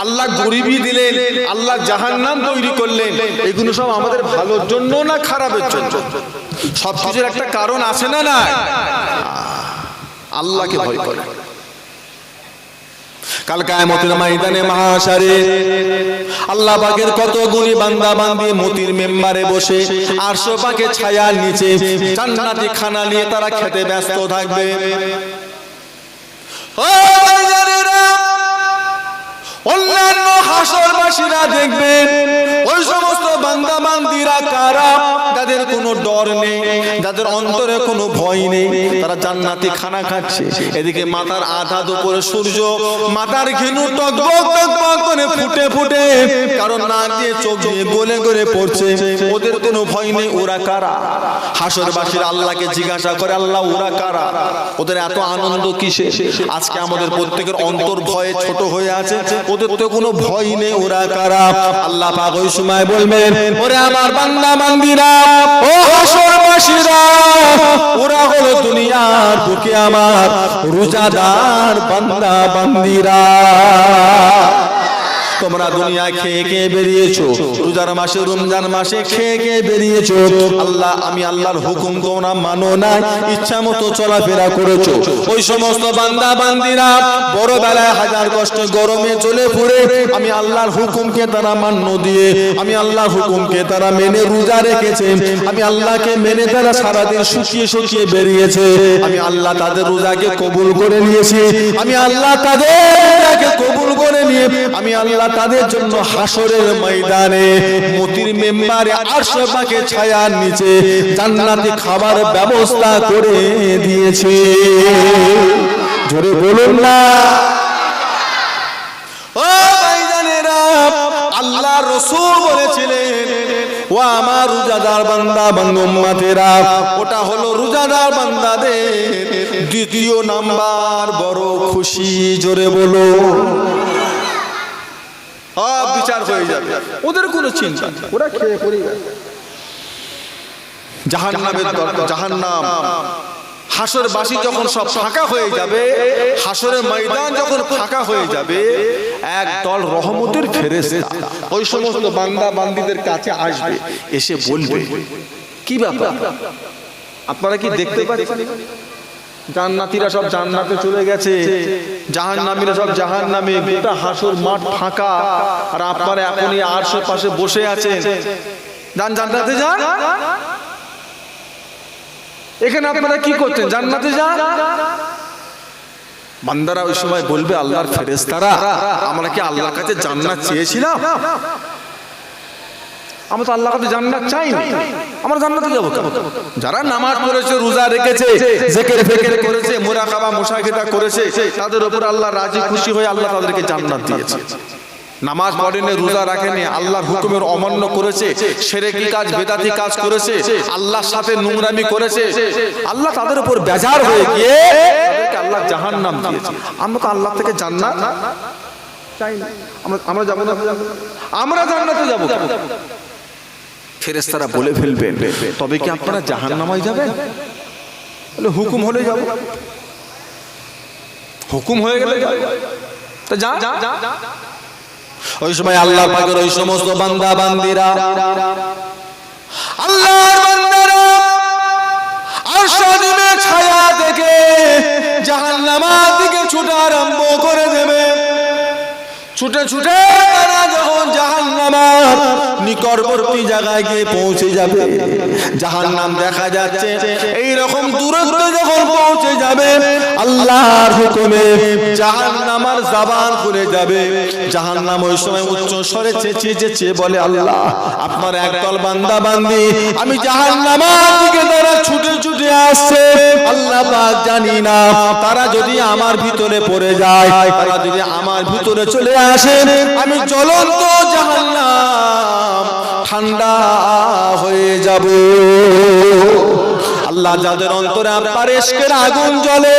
আল্লাহ গরিবী দিলেন, আল্লাহ জাহান্নাম তৈরি করলেন, এগুলো সব আমাদের ভালোর জন্য না খারাপের জন্য? সবকিছুর একটা কারণ আছে না? না, আল্লাহকে ভয় করে। কাল কিয়ামতের ময়দানে মাহশারে আল্লাহ পাকের কত গুণী বান্দা বান্দি মতির মেম্বারে বসে আরশ পাকের ছায়ার নিচে জান্নাতি খানা নিয়ে তারা খেতে ব্যস্ত থাকবে। অন্যান্য হাসরবাসীরা দেখবেন ওই সমস্ত বান্দা বান্দিরা কারা, যাদের কোনো ডর নেই, যাদের অন্তরে কোনো ভয় নেই, তারা জান্নাতি খানা খাচ্ছে। এদিকে মাথার আধা দুপুরে সূর্য, মাথার ঘিনু টকবক টকবক করে ফুটে ফুটে, কারণ না দিয়ে চোখ দিয়ে গলে গলে পড়ছে। ওদের কোনো ভয় নেই। ওরা কারা? হাসরবাসীরা আল্লাহকে জিজ্ঞাসা করে, আল্লাহ ওরা কারা? ওদের এত আনন্দ কিসে? আজকে আমাদের প্রত্যেকের অন্তর ভয়ে ছোট হয়ে আছে। ওদের তো কোনো ভয় নেই। ওরা কারা? আল্লাহ পাক ওই সময় বলবেন, ওরে আমার বান্দা বান্দিরা, ও হাসরবাসীরা, ওরা হলো দুনিয়ার বুকে আমার রোজাদার বান্দা বান্দিরা। তোমরা দুনিয়ায় খেয়ে খেয়ে বেরিয়েছো, রোজার মাসে রমজান মাসে খেয়ে খেয়ে বেরিয়েছো। আল্লাহ আমি আল্লাহর হুকুম তোমরা মানো না, ইচ্ছা মতো চলাফেরা করেছো। ওই সমস্ত বান্দা বান্দিরা বড় বেলায় হাজার কষ্ট গরমে চলে পড়ে আমি আল্লাহর হুকুমকে তারা মান্য দিয়ে, আমি আল্লাহর হুকুমকে তারা মেনে রোজা রেখেছে, আমি আল্লাহকে মেনে তারা সারাদিন শুকিয়ে শুকিয়ে বেরিয়েছে। আমি আল্লাহ তাদের রোজাকে কবুল করে নিয়েছি, আমি আল্লাহ তাদের রোজাকে কবুল করে নিয়ে আমি আল্লাহ তাদের জন্য হাসরের ময়দানে মতির মেম্বারে আরশে পাকের ছায়ার নিচে জান্নাতি খাবার ব্যবস্থা করে দিয়েছে। জোরে বলুন না। ও ভাইজানেরা, আল্লাহ রাসূল বলেছিলেন ও আমার রোজাদার বান্দা বান্দা উম্মতেরা, ওটা হলো রোজাদার বান্দাদের দ্বিতীয় নাম্বার বড় খুশি। জোরে বলো। বিচার হয়ে যাবে, ওদের কোনো চিন্তা নেই, ওরা খেয়ে পড়ে যাবে। জাহান্নামের জাহান্নাম হাসরবাসী যখন সব ফাঁকা হয়ে যাবে, হাসরের ময়দান যখন ফাঁকা হয়ে যাবে, এক দল রহমতের ফেরেশতা ওই সমস্ত বান্দা বান্দীদের কাছে আসবে, এসে বলবে কি ব্যাপার আপনারা কি দেখতে পাচ্ছেন জান্নাতীরা সব জান্নাতে চলে গেছে, জাহান্নামীরা সব জাহান্নামে, গোটা হাসর মাঠ ফাঁকা, আর আপনারা এখনই আরশের পাশে বসে আছেন, যান জান্নাতে যান। এখানে আপনারা কি করছেন? জান্নাতে যান। বান্দারা ওই সময় বলবে আল্লাহর ফেরেশতারা, আমরা কি আল্লাহর কাছে জান্নাত চেয়েছিলাম? আমরা তো আল্লাহর কাছে জান্নাত চাইনি, আমরা জান্নাতে যাব কেন? যারা নামাজ পড়েছে, রোজা রেখেছে, জিকির ফিকির করেছে, মুরাকাবা মুশাহিদা করেছে, তাদের উপর আল্লাহ রাজি খুশি হয়ে আল্লাহ তাদেরকে জান্নাত দিয়েছে। নামাজ পড়েনি, রোজা রাখেনি, আল্লাহর হুকুমের অমান্য করেছে, শিরকি কাজ বেদাতি কাজ করেছে, আল্লাহর সাথে নোংরামি করেছে, আল্লাহ তাদের উপর বেজার হয়ে গিয়ে তাদেরকে আল্লাহ জাহান্নাম দিয়েছে। আমরা তো আল্লাহ থেকে জান্নাত চাই না, আমরা যাব না, আমরা জান্নাতে যাব। ফেরেশতারা বলে ফেলবেন তবে কি আপনারা জাহান্নামে যাবেন? বলে হুকুম হলে যাব, হুকুম হয়ে গেলে যাব, তা যা। ওই সময় আল্লাহ পাকের ওই সমস্ত বান্দা বান্দিরা, আল্লাহর বান্দারা আরশের ছায়া থেকে জাহান্নামের দিকে ছুটা আরম্ভ করে দেবে। ছুটে ছুটে তারা যখন জাহান্নামের নিকটবর্তী জায়গায় গিয়ে পৌঁছে যাবে, জাহান্নাম দেখা যাচ্ছে, এই রকম দূরত্বে যখন পৌঁছে যাবে, আল্লাহর হুকুমে জাহান্নামের জবান খুলে যাবে। জাহান্নাম ওই সময় উচ্চ স্বরে চেঁচিয়ে চেঁচিয়ে বলে, আল্লাহ আপনার একদল বান্দা বান্দি আমি জাহান্নামের দিকে তারা ছুটে ছুটে আসছে, আল্লাহ পাক জানি না তারা যদি আমার ভিতরে পড়ে যায়, তারা যদি আমার ভিতরে চলে আসেন, আমি জ্বলন্ত জাহান্নাম ঠান্ডা হয়ে যাব। আল্লাহ যাদের অন্তরে আপনার ইশকের আগুন জ্বলে,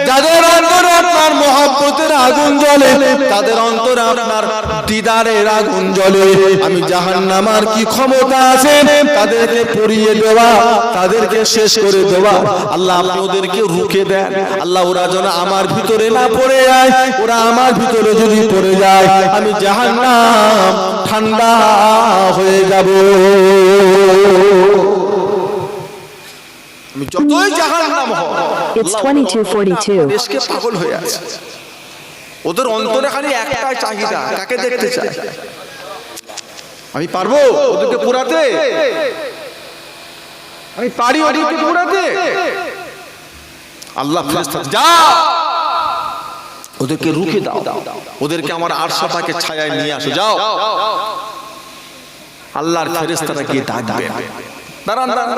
যাদের অন্তরে আপনার মহব্বতের আগুন জ্বলে, তাদের অন্তরে আপনার দিদারের আগুন জ্বলে, আমি জাহান্নামের কি ক্ষমতা আছে তাদেরকে পুড়িয়ে দেওয়া, তাদেরকে শেষ করে দেওয়া। আল্লাহ আপনি ওদেরকে রুখে দেন, আল্লাহ ওরা যেন আমার ভিতরে না পড়ে যায়, ওরা আমার ভিতরে যদি পড়ে যায় আমি জাহান্নাম ঠান্ডা হয়ে যাব। আমি যতই জাহান্নাম হোক, It's 22:42. দেশকে পাগল হয়ে আছে, ওদের অন্তরে খালি একটাই চাহিদা, কাকে দেখতে চায়? আমি পারবো ওদেরকে পুরাতে, আমি পারি ওদেরকে পুরাতে। আল্লাহ ফেরেশতা যা ওদেরকে রুখে দাও, ওদেরকে আমার আরশের পাকের ছায়ায় নিয়ে আসো, যাও। আল্লাহর ফেরেশতারা গিয়ে ডাকবেন, দাঁড়ান দাঁড়ান,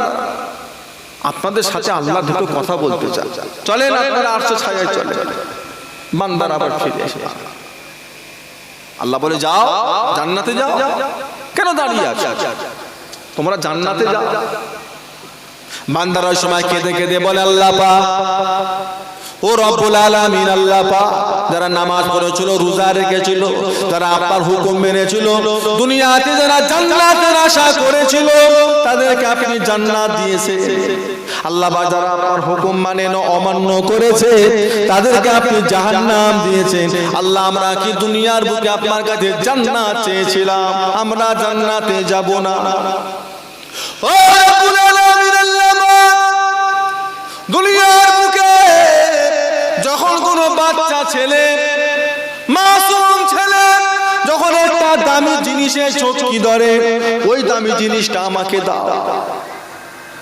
আপনাদের সাথে আল্লাহ দুটো কথা বলতে চান, চলেন আপনারা আরশের ছায়ায় চলেন। বান্দারা আবার ফিরে আসে, আল্লাহ বলে যাও জান্নাতে যাও। কেন দাঁড়িয়ে আছো? তোমরা জান্নাতে যাও। বান্দারা ওই সময় কেঁদে কেঁদে বলে, আল্লাহ পাক ও রব্বুল আলামিন আল্লাহ পাক, যারা নামাজ পড়েছিল, রোজা রেখেছিল, যারা আপনার হুকুম মেনেছিল, দুনিয়াতে যারা জান্নাতের আশা করেছিল, তাদেরকে আপনি জান্নাত দিয়েছেন। আল্লাহ পাক যারা আপনার হুকুম মানে না, অমান্য করেছে, তাদেরকে আপনি জাহান্নাম দিয়েছেন। আল্লাহ আমরা কি দুনিয়ার বুকে আপনার কাছে জান্নাত চেয়েছিলাম, আমরা জান্নাতে যাব না। ও রব্বুল আলামিন আল্লাহ পাক, দুনিয়ার বুকে যখন কোনো বাচ্চা ছেলে, মাসুম ছেলে যখন একটা দামি জিনিসের চোখকি ধরে, ওই দামি জিনিসটা আমাকে দাও,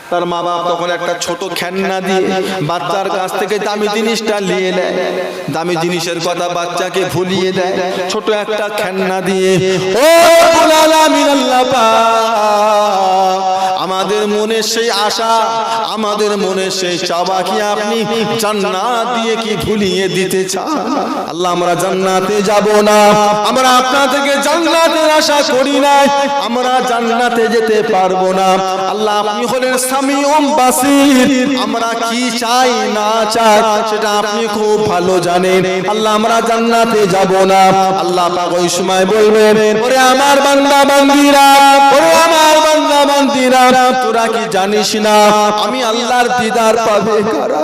তার মা বাপ তখন একটা ছোট খেলনা দিয়ে বাচ্চার কাছ থেকে দামি জিনিসটা নিয়ে নেয়। দামি জিনিসের কথা বাচ্চাকে ভুলিয়ে দেয় ছোট একটা খেলনা দিয়ে। ও রব্বুল আলামিন আল্লাহ পাক, আমাদের মনে সেই আশা, আমাদের মনে সেই চাওয়া কি আপনি জান্নাত দিয়ে কি ভুলিয়ে দিতে চান? আল্লাহ আমরা জান্নাতে যাব না, আমরা আপনার থেকে জান্নাতের আশা করি না, আমরা জান্নাতে যেতে পারবো না। আল্লাহ আপনি হলেন সামিউম বাসির, আমরা কি চাই না চাই সেটা আপনি খুব ভালো জানেন। আল্লাহ আমরা জান্নাতে যাব না। আল্লাহ পাক ওই সময় বলবেন, ওরে আমার বান্দা বান্দীরা, ওরে আমার বান্দা বান্দীরা, তোরা কি জানিস না আমি আল্লাহর দিদার পাবে কারা,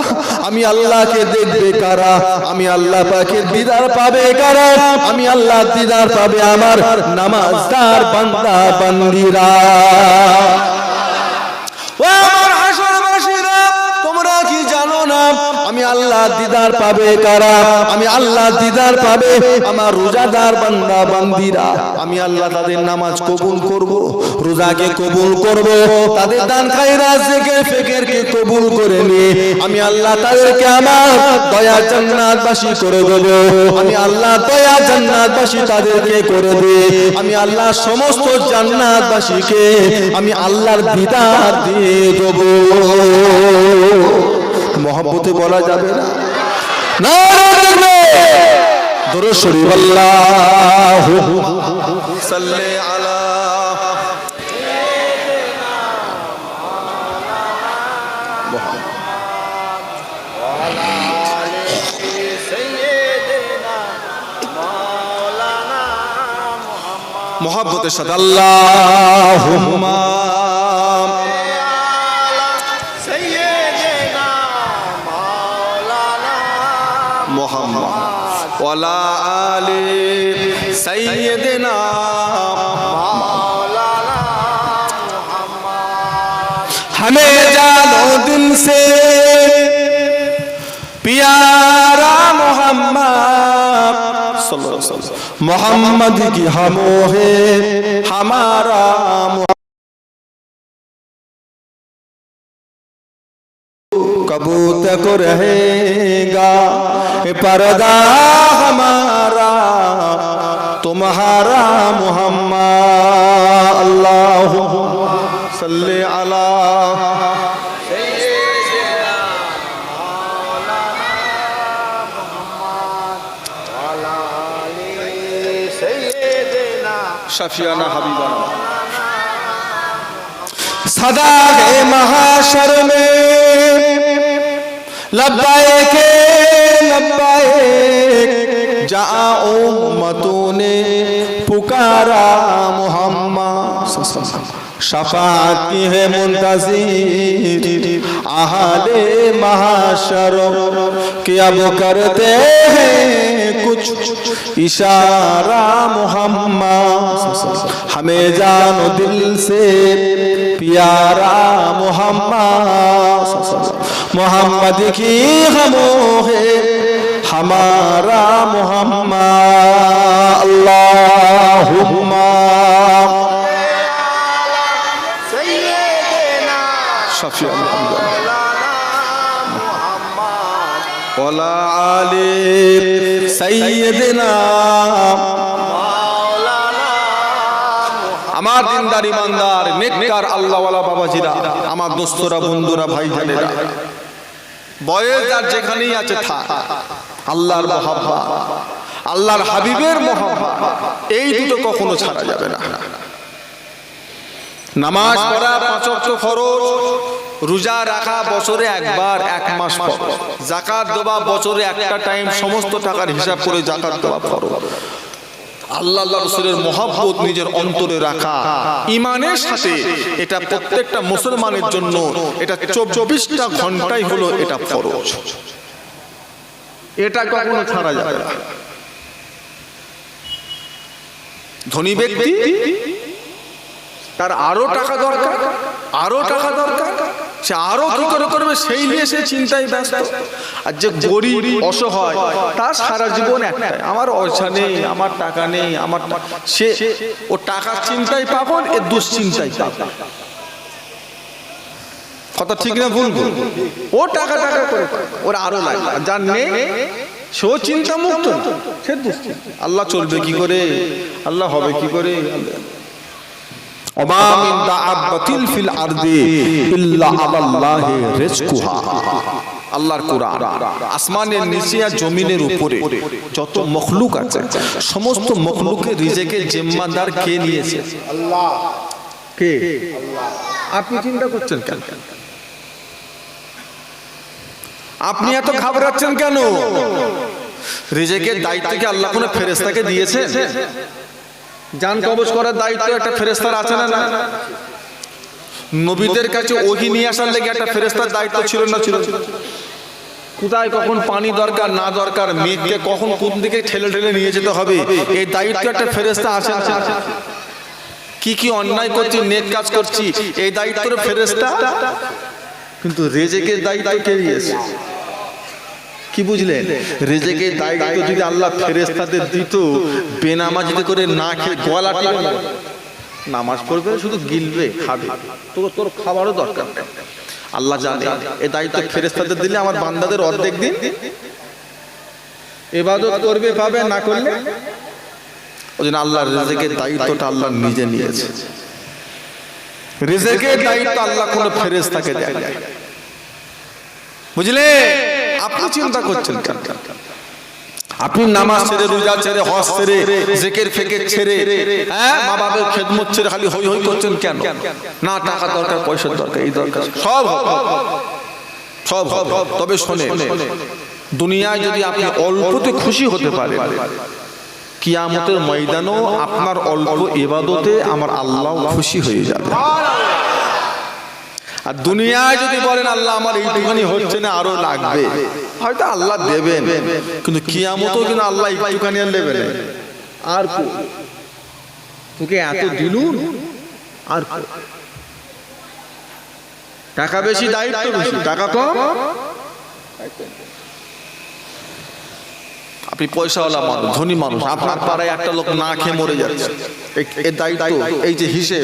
আমি আল্লাহকে দেখবে কারা, আমি আল্লাহ পাকের দিদার পাবে কারা, আমি আল্লাহর দিদার পাবে আমার নামাজদার বান্দা বান্দীরা। ও আমার হাসরবাসীরা, তোমরা কি জানো না আমি আল্লাহ দিদার পাবে কারা, আমি আল্লাহ দিদার পাবে আমার রোজাদার বান্দা বান্দীরা। আমি আল্লাহ তাদের নামাজ কবুল করব, রোজাকে কবুল করব, তাদের দান খায়রাত জিকির ফিকিরকে কবুল করে নিয়ে আমি আল্লাহ তাদেরকে আমার দয়া জান্নাতবাসী করে দেব। আমি আল্লাহ দয়া জান্নাতবাসী তাদেরকে করে দেব। আমি আল্লাহ সমস্ত জান্নাতবাসীকে আমি আল্লাহর দিদার দিয়ে দেব। মহব্বতে বলা যাবে না? দরুদ শরীফ আল্লাহু সাল্লি আলা মহব্বতের সাথে আল্লাহুম্মা ওয়ালা আলি সাইয়্যিদিনা মাওলানা মুহাম্মদ। हमें जानो दिल से प्यारा मोहम्मद सल्लल्लाहु अलैहि वसल्लम, मोहम्मद की हमो है हमारा कबू तक रहेगा पर्दा हमारा तुम्हारा मोहम्मद। अल्लाहुम्मा सल्ली अला सय्यिदिना मौलाना मुहम्मद वाला आलि सय्यिदिना शफियाना हबीबाना। सदा है महाशर में लब्बाइक लब्बाइक, जहाँ उम्मतों ने पुकारा मोहम्मद, शफाअत की है मुंतज़िर अहले महशर, कि अब करते हैं कुछ इशारा मोहम्मद। हमें जानो दिल से प्यारा मोहम्मद, मोहम्मद की हमो है हमारा मोहम्मद। अल्लाहुम्मा सय्यिदिना शफीअना मुहम्मद वाला आलि सय्यिदिना माওলানা। আমার দিনদার ইমানদার নেককার আল্লাহওয়ালা বাবাজিরা, আমার দোস্তরা বন্ধুরা ভাইজানেরা, বয়স আর যেখানেই আছে থাক, আল্লাহর মহব্বত, আল্লাহর হাবিবের মহব্বত, এই দুটো কখনো ছাড়া যাবে না। নামাজ পড়া 5 ওয়াক্ত ফরজ, রোজা রাখা বছরে একবার, এক মাস পর, যাকাত দেওয়া বছরে একটা টাইম, সমস্ত টাকার হিসাব করে যাকাত দেওয়া ফরজ। আল্লাহ রাসূলের মহব্বত নিজের অন্তরে রাখা ঈমানের সাথে, এটা প্রত্যেকটা মুসলমানের জন্য এটা 24টা ঘন্টাই হলো এটা ফরজ। এটা কখনো ছাড়া যাবে না। ধনী ব্যক্তি তার আরো টাকা দরকার, আরো টাকা দরকার, সে আরো কি করে করবে সেই নিয়ে সে চিন্তায় ব্যস্ত। আর যে গরিব অসহায় তার সারা জীবন একটাই, আমার পয়সা নেই, আমার টাকা নেই, আমার সে ও টাকার চিন্তায় পাগল, এর দুশ্চিন্তায় পাগল। কথা ঠিক না ভুল? ও টাকা টাকা করে ওর আরো লাগে, যার নেই সেও চিন্তা মুক্ত, সে দুশ্চিন্তা। আল্লাহ চলবে কি করে, আল্লাহ হবে কি করে। ওমা মিন দাআবাতিন ফিল আরদি ইল্লা আলাল্লাহি রিজকুহা। আল্লাহর কোরআন। আসমানের নিচে আর জমিনের উপরে যত মখলুক আছে, সমস্ত মখলুকের রিজেকের জিম্মাদার কে নিয়েছে? আল্লাহ। কে? আল্লাহ। আপনি চিন্তা করছেন কেন? আপনি এত ঘাবড়াচ্ছেন কেন? রিজেকের দায়িত্ব কি আল্লাহ কোনো ফেরেশতাকে দিয়েছেন? জান কবজ করার দায়িত্ব একটা ফেরেশতার আছে না? নবীদের কাছে ওহী নিয়ে আসার লেগে একটা ফেরেশতার দায়িত্ব ছিল না? ছিল। কোথায় কখন পানি দরকার না দরকার, মেঘকে কখন কোন দিকে ঠেলে ঠেলে নিয়ে যেতে হবে, এই দায়িত্ব একটা ফেরেশতা আছে। কি কি অন্যায় করছি, নেক কাজ করছি, এই দায়িত্ব ফেরেশতা। কিন্তু রিজেকের দায়িত্ব কে নিয়েছে? কি বুঝলেন? রিজেকের দায়িত্ব যদি আল্লাহ ফেরেশতাদের দিত, বেনামাজি করে না খেয়ে গলা টিপে নামাজ পড়বে, শুধু গিলবে, খাবে, তোর খাবারও দরকার নেই। আল্লাহ জানে এই দায়িত্ব ফেরেশতাদের দিলে আমার বান্দাদের অর্ধেক দিন ইবাদত করবে, পাবে, না করলে। ওই জন্য আল্লাহর রিজেকের দায়িত্বটা আল্লাহ নিজে নিয়েছে। রিজেকের দায়িত্ব আল্লাহ কোন ফেরেশতাকে দেয় না। বুঝলে? আপনি চিন্তা করছেন কেন? আপনি নামাজ ছেড়ে, রোজা ছেড়ে, হজ ছেড়ে, জিকির ফিকির ছেড়ে, মা বাবার খেদমত ছেড়ে খালি হই হই করছেন কেন? না টাকা দরকার, পয়সা দরকার, এই দরকার, সব সব। তবে শোনে, দুনিয়ায় যদি আপনি অল্পতে খুশি হতে পারেন, কিয়ামতের ময়দানও আপনার অল্প ইবাদতে আমার আল্লাহ খুশি হয়ে যাবে। আর দুনিয়ায় যদি বলেন আল্লাহ আমার এইটুখানি হচ্ছে না, আরো লাগবে, হয়তো আল্লাহ দেবেন, কিন্তু কিয়ামতেও কিন্তু আল্লাহ এইটুখানি আর দেবেন আর তোকে এত দিলুন, আর টাকা বেশি, দায়িত্ব বেশি, টাকা কম। আপনি পয়সাওয়ালা মানুষ, ধনী মানুষ, আপনার পাড়ায় একটা লোক না খেয়ে মরে যাচ্ছে, এই দায়িত্ব, এই যে হিসেব,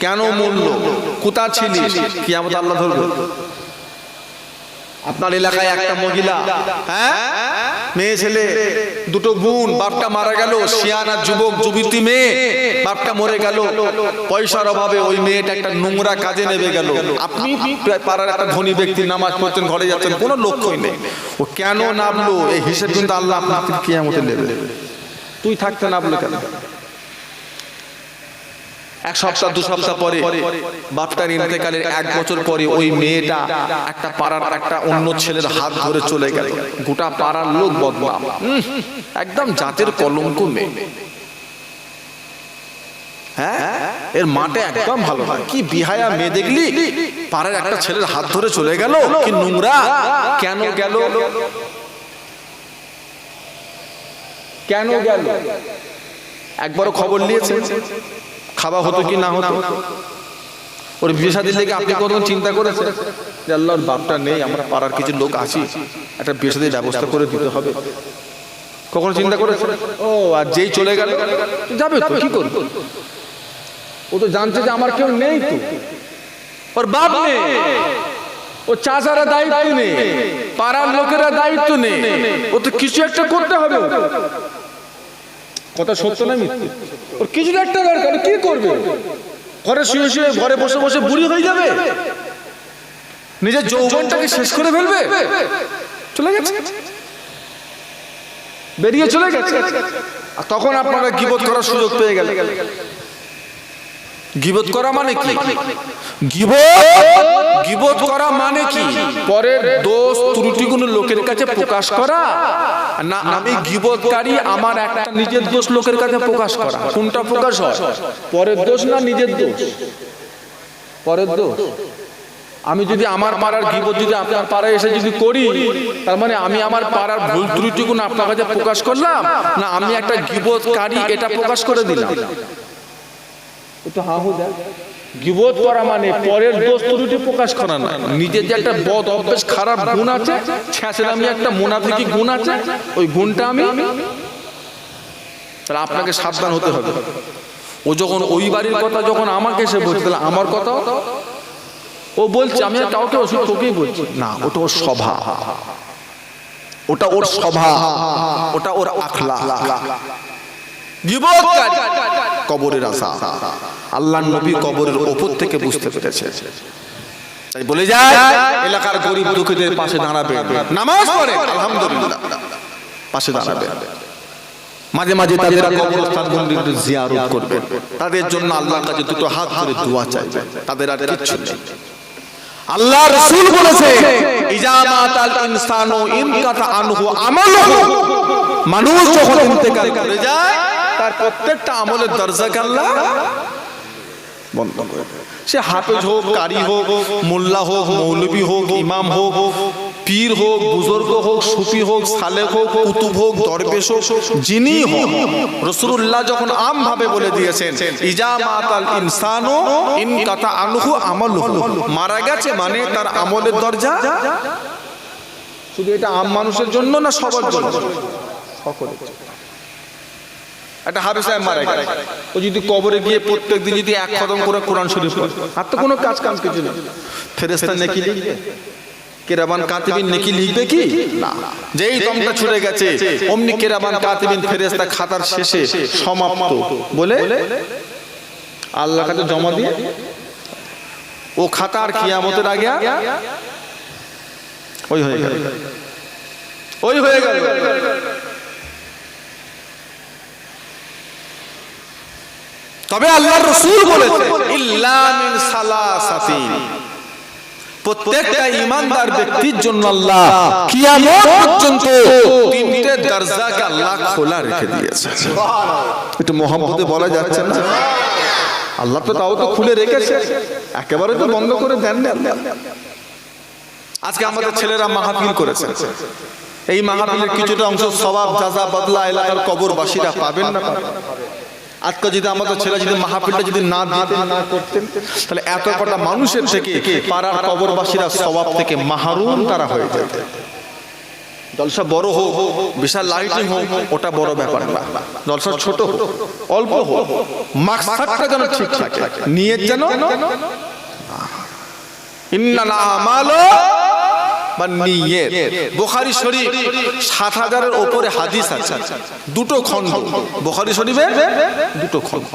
কেন মরল, কোথা ছিলিস, কিয়ামত আল্লাহ ধরবে। আপনার এলাকায় একটা মহিলা, মেয়ে ছেলে, দুটো বোন, বাপটা মারা গেল, শিয়ানা যুবক যুবতী মেয়ে, বাপটা মরে গেল, পয়সার অভাবে ওই মেয়েটা একটা নোংরা কাজে নেমে গেল। আপনি পাড়ার একটা ধনী ব্যক্তি, নামাজ পড়ছেন, ঘরে যাচ্ছেন, কোনো লক্ষ্যই নেই, ও কেন নামলো, এই হিসেব কিন্তু আল্লাহ আপনার কিয়ামতে নেবে। তুই থাকতে নামলো কেন? এক সপ্তাহ, দু সপ্তাহ পরে, বাপটার ইন্তেকালের 1 বছর পরে ওই মেয়েটা একটা পাড়ার একটা অন্য ছেলের হাত ধরে চলে গেল। গোটা পাড়ার লোক বদনাম, একদম জাতের কলঙ্ক মেয়ে। এর মাটা একদম ভালো না, কি বিহায়া মেয়ে দেখলি, পাড়ার একটা ছেলের হাত ধরে চলে গেল, কি নোংরা। কেন গেল? কেন গেল? একবারও খবর নিয়েছে? খাওয়া হতো কি না হতো? ওর বিয়ে শাদীর লেগে আপনি কত চিন্তা করেছেন যে আল্লাহর বাপটা নেই, আমরা পাড়ার কিছু লোক আছি, একটা বিয়ে শাদীর ব্যবস্থা করে দিতে হবে? কখনো চিন্তা করেছেন? ও আর যেই চলে গেল, যাবে তো, কি করবে? ও তো জানছে যে আমার কেউ নেই, তো ওর বাপ নেই, ও চাচারা দায়িত্ব নেই, পাড়ার লোকেরা দায়িত্ব নেই, ও তো কিছু একটা করতে হবে। কথা সত্য না মিথ্যে? ওর কিছু একটা দরকার, কি করবে? ঘরে শুয়ে শুয়ে, ঘরে বসে বসে বুড়ি হয়ে যাবে, নিজের যৌবনটাকে শেষ করে ফেলবে। চলে গেছে, বেরিয়ে চলে গেছে, আর তখন আপনারা গীবত করার সুযোগ পেয়ে গেলেন। গীবত করা মানে কি? গীবত করা মানে কি? পরের দোষ ত্রুটিগুলো লোকের কাছে প্রকাশ করা, না আমি গীবতকারী আমার একটা নিজের দোষ লোকের কাছে প্রকাশ করা? কোনটা প্রকাশ হয়? পরের দোষ না নিজের দোষ? পরের দোষ। আমি যদি আমার পাড়ার গীবত যদি আপনার পাড়ায় এসে যদি করি, তার মানে আমি আমার পাড়ার ভুল ত্রুটিগুলো আপনার কাছে প্রকাশ করলাম, না আমি একটা গীবতকারী এটা প্রকাশ করে দিলাম? একটু হা হু দেন। গীবত করা মানে পরের দোষ ত্রুটি প্রকাশ করা না, নিজের যে একটা বদ অভ্যাস খারাপ গুণ আছে, ছেঁচড়ামি একটা মুনাফিকি গুণ আছে, ওই গুণটা আমি, তাহলে আপনাকে সাবধান হতে হবে। ও যখন ওই বাড়ির কথা যখন আমাকে এসে বলছে, তাহলে আমার কথা ও বলছে, আমি কাউকে ওষুধ তোকেই বলছি না, ওটা ওর স্বভাব, ওটা ওর স্বভাব, ওটা ওর আখলাক। গীবতকারী কবরের আশা, আল্লাহর নবী কবরের উপর থেকে বুঝতে পেরেছে, তাই বলে যায় এলাকার গরিব দুঃখীদের পাশে দাঁড়াবে, নামাজ পড়ে আলহামদুলিল্লাহ পাশে দাঁড়াবে, মাঝে মাঝে তাদের কবরস্থানগুলো জিয়ারত করবে, তাদের জন্য আল্লাহর কাছে দুটো হাত ধরে দোয়া চাইবে, তাদের আর কিচ্ছু নেই। আল্লাহ রাসূল বলেছে ইজা মাতাল ইনসানু ইনকাতা আনহু আমালুহু, মানুষ যখন ইন্তেকাল করে যায় তার প্রত্যেকটা আমলের দরজাকে আল্লাহ বন্ধ করে দেয়। সে হাফেজ হোক, কারি হোক, মোল্লা হোক, মৌলবী হোক, ইমাম হোক, পীর হোক, বুজুর্গ হোক, সুফি হোক, সালেক হোক, কুতুব হোক, দরবেশ হোক, যিনি হোক, রাসূলুল্লাহ যখন আম ভাবে বলে দিয়েছেন ইজা মাতাল ইনসানু ইনকাতা আনহু আমালুহু, মারা গেছে মানে তার আমলের দরজা। শুধু এটা আম মানুষের জন্য না, সবার জন্য? সকলের জন্য। একটা হাফেজ সাহেব মারা গেছে, ও যদি কবরে গিয়ে প্রত্যেকদিন যদি এক খতম করে কোরআন শরীফ পড়ে, আর তো কোনো কাজ কিছু নেই, ফেরেশতা নেকি লিখবে, কেরামান কাতিবিন নেকি লিখবে কি? না। যেই দমটা ছুটে গেছে অমনি কেরামান কাতিবিন ফেরেশতা খাতার শেষে সমাপ্ত বলে আল্লাহর কাছে জমা দিয়ে ও খাতার কিয়ামতের আগে ওই হয়ে গেল, ওই হয়ে গেল। তবে আল্লাহর রাসূল বলেছেন ইল্লা মিন সালাসাতিন, প্রত্যেকটা ঈমানদার ব্যক্তির জন্য আল্লাহ কিয়ামত পর্যন্ত তিনটে দরজাকে আল্লাহ খোলা রেখে দিয়েছে। একটু মহব্বতে বলা যাচ্ছে না? আল্লাহ তো তাও তো খুলে রেখেছে, একেবারে তো বন্ধ করে দেন না। আজকে আমাদের ছেলেরা মাহফিল করেছে, এই মাহফিলের কিছুটা অংশ সওয়াব জাযা বদলা এলাকার কবরবাসীরা পাবেন না? আজকে যদি আমাদের ছেলে যদি মাহফিলটা যদি না দিতেন, না করতেন, তাহলে এত কটা মানুষের থেকে পাড়ার কবরবাসীরা সওয়াব থেকে মাহরুম তারা হয়ে যেত। জলসা বড় হোক, বিশাল লাইটিং হোক, ওটা বড় ব্যাপার না। জলসা ছোট হোক, অল্প হোক, মাকসাদটা যেন ঠিক থাকে, নিয়ত যেন ইন্নাল আমালু বিন্নিয়াত। বুখারী শরীফ ৭০০০-এর উপরে হাদিস আছে, দুটো খণ্ড বুখারী শরীফের, দুটো খণ্ড।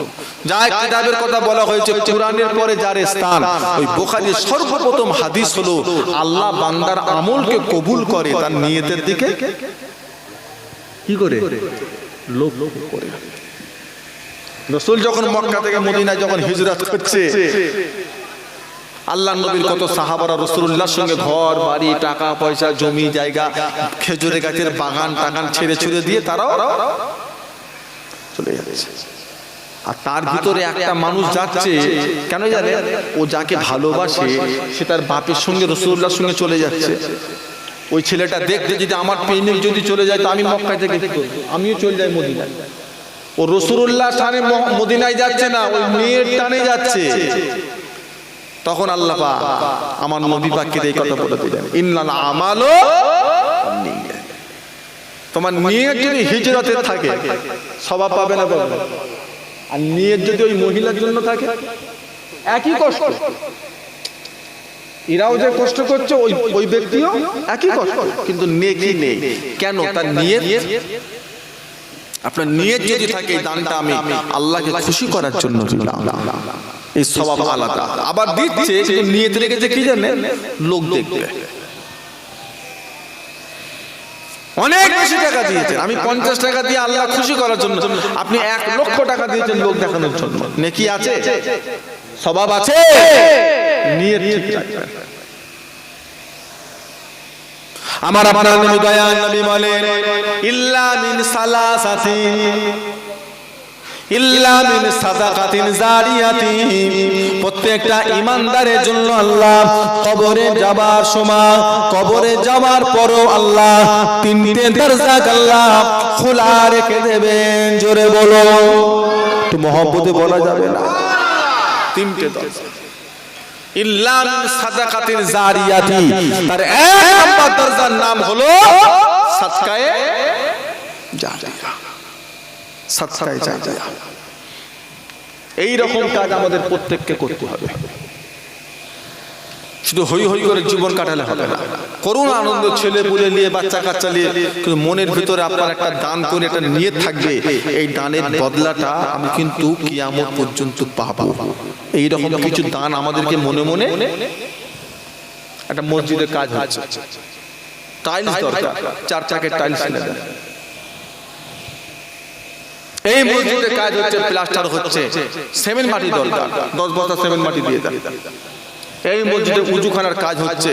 যা কিতাবের কথা বলা হয়েছে কুরআনের পরে যার স্থান, ওই বুখারীর সর্বপ্রথম হাদিস হলো আল্লাহ বান্দার আমলকে কবুল করে তার নিয়তের দিকে কি করে লক্ষ্য করে। রাসূল যখন মক্কা থেকে মদিনায় যখন হিজরত করছে, আল্লাহ নবীর কত সাহাবারা রাসূলুল্লাহর সঙ্গে ঘর বাড়ি টাকা পয়সা জমি জায়গা খেজুরের গাছের বাগান টাগান ছেড়ে ছুড়ে দিয়ে তারাও চলে যাচ্ছে। আর তার ভিতরে একটা মানুষ যাচ্ছে, কেন জানে? ও যাকে ভালোবাসে সে তার বাপের সঙ্গে রাসূলুল্লাহর সঙ্গে চলে যাচ্ছে। ওই ছেলেটা দেখতে যদি আমার প্রেমিক যদি চলে যায় তো আমি মক্কা থেকে কি করব? আমিও চলে যাই মদিনায়। ও রাসূলুল্লাহ টানে মদিনায় যাচ্ছে না, ওই মেয়ের টানে যাচ্ছে। তখন আল্লাহ পাক আমার নবী পাককে এই কথা বলে দিলেন ইন্নাল আমালু বিন্নিয়াত। তোমার নিয়ত যদি হিজরতের থাকে সওয়াব পাবে না পাবে? আর নিয়ত যদি ওই মহিলার জন্য থাকে একই কষ্ট, এরাও যে কষ্ট করছে ওই ব্যক্তিও একই কষ্ট, কিন্তু নেকি নেই। কেন? তার নিয়ত। আপনার নিয়ত যদি থাকে দানটা আমি আল্লাহকে খুশি করার জন্য দিলাম, এই সওয়াব আলাদা। আবার দিচ্ছে কিন্তু নিয়ত রেখেছে কি জানেন? লোক দেখবে। অনেক বেশি টাকা দিয়েছেন, আমি 50 টাকা দিয়ে আল্লাহ খুশি করার জন্য, আপনি 1 লক্ষ টাকা দিয়েছেন লোক দেখানোর জন্য। নেকি আছে, সওয়াব আছে, নিয়ত ঠিক রাখবেন। আমার আপনার নবী দয়াল নবী বলেন ইল্লা মিন সালাসাতিন, ইল্লা মিন সাদাকাতিন জারিয়াতিন, প্রত্যেকটা ঈমানদারের জন্য আল্লাহ কবরে যাবার সময়, কবরে যাওয়ার পরও আল্লাহ 3টে দরজা আল্লাহ খোলা রেখে দেবেন। জোরে বলো, তো মহব্বতে বলা যাবে না। 3টে দরজা, ইল্লা মিন সাদাকাতিন জারিয়াতি, তার 1 নম্বর দরজার নাম হলো সাদকায়ে জারিয়া। সাদকায়ে জারিয়া, এই রকম কাজ আমাদের প্রত্যেককে করতে হবে। শুধু হই হই করে জীবন কাটালে হবে না। করুণ আনন্দ ছেলে পুলে নিয়ে, বাচ্চা কাচ্চা নিয়ে, কিন্তু মনের ভিতরে আপনার একটা দান করে একটা নিয়ত থাকবে, এই দানের বদলাটা আমি কিন্তু কিয়ামত পর্যন্ত পাবো। এই রকম কিছু দান আমাদেরকে মনে মনে, একটা মসজিদের কাজ হচ্ছে, টাইলস দরকার, 4 চাকের টাইলস কিনে দেন। এই মসজিদের কাজ হচ্ছে, প্লাস্টার হচ্ছে, সিমেন্ট মাটি দরকার, 10 বস্তা সিমেন্ট মাটি দিয়ে দেন। এই মসজিদে উজুখানার কাজ হচ্ছে,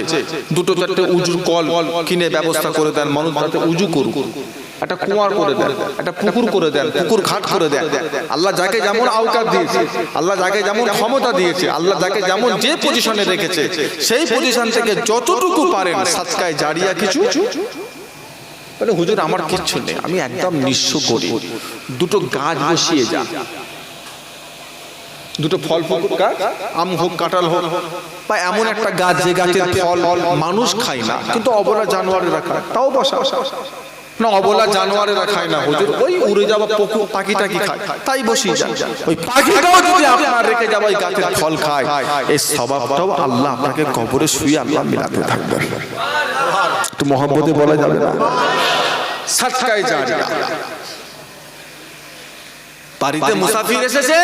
2-4টে উজুর কল কিনে ব্যবস্থা করে দেন, মানুষ যাতে উজু করুক। একটা কুয়ার করে দেন, একটা পুকুর করে দেন, পুকুর ঘাট করে দেন। আল্লাহ যাকে যেমন আওকাত দিয়েছে, আল্লাহ যাকে যেমন ক্ষমতা দিয়েছে, আল্লাহ যাকে যেমন যে পজিশনে রেখেছে, সেই পজিশন থেকে যতটুকু পারেন সাদকায়ে জারিয়া কিছু। বলে হুজুর আমার কিচ্ছু নেই, আমি একদম নিঃস্ব গরিব, 2টো গাছ বসিয়ে যান, 2টো ফল ফুল গাছ, আম হোক কাঁঠাল হোক, বা এমন একটা গাছ যে গাছের ফল মানুষ খায় না কিন্তু অবলা জানোয়ারেরা খায়, তাও বসা। না, অবলা জানোয়ারেরা খায় না হুজুর, ওই উড়ে যাওয়া পাখিটা কি খায়, তাই বসিয়ে যান। ওই পাখিটাও যদি আপনার রেখে যাওয়া ওই গাছের ফল খায়, এই স্বভাবটাও আল্লাহ আপনাকে কবরে শুয়ে আল্লাহ মিলাতে থাকবে। তো মহব্বতে বলা যাবে না। সাদকায়ে জারিয়া, বাড়িতে মুসাফির এসেছে,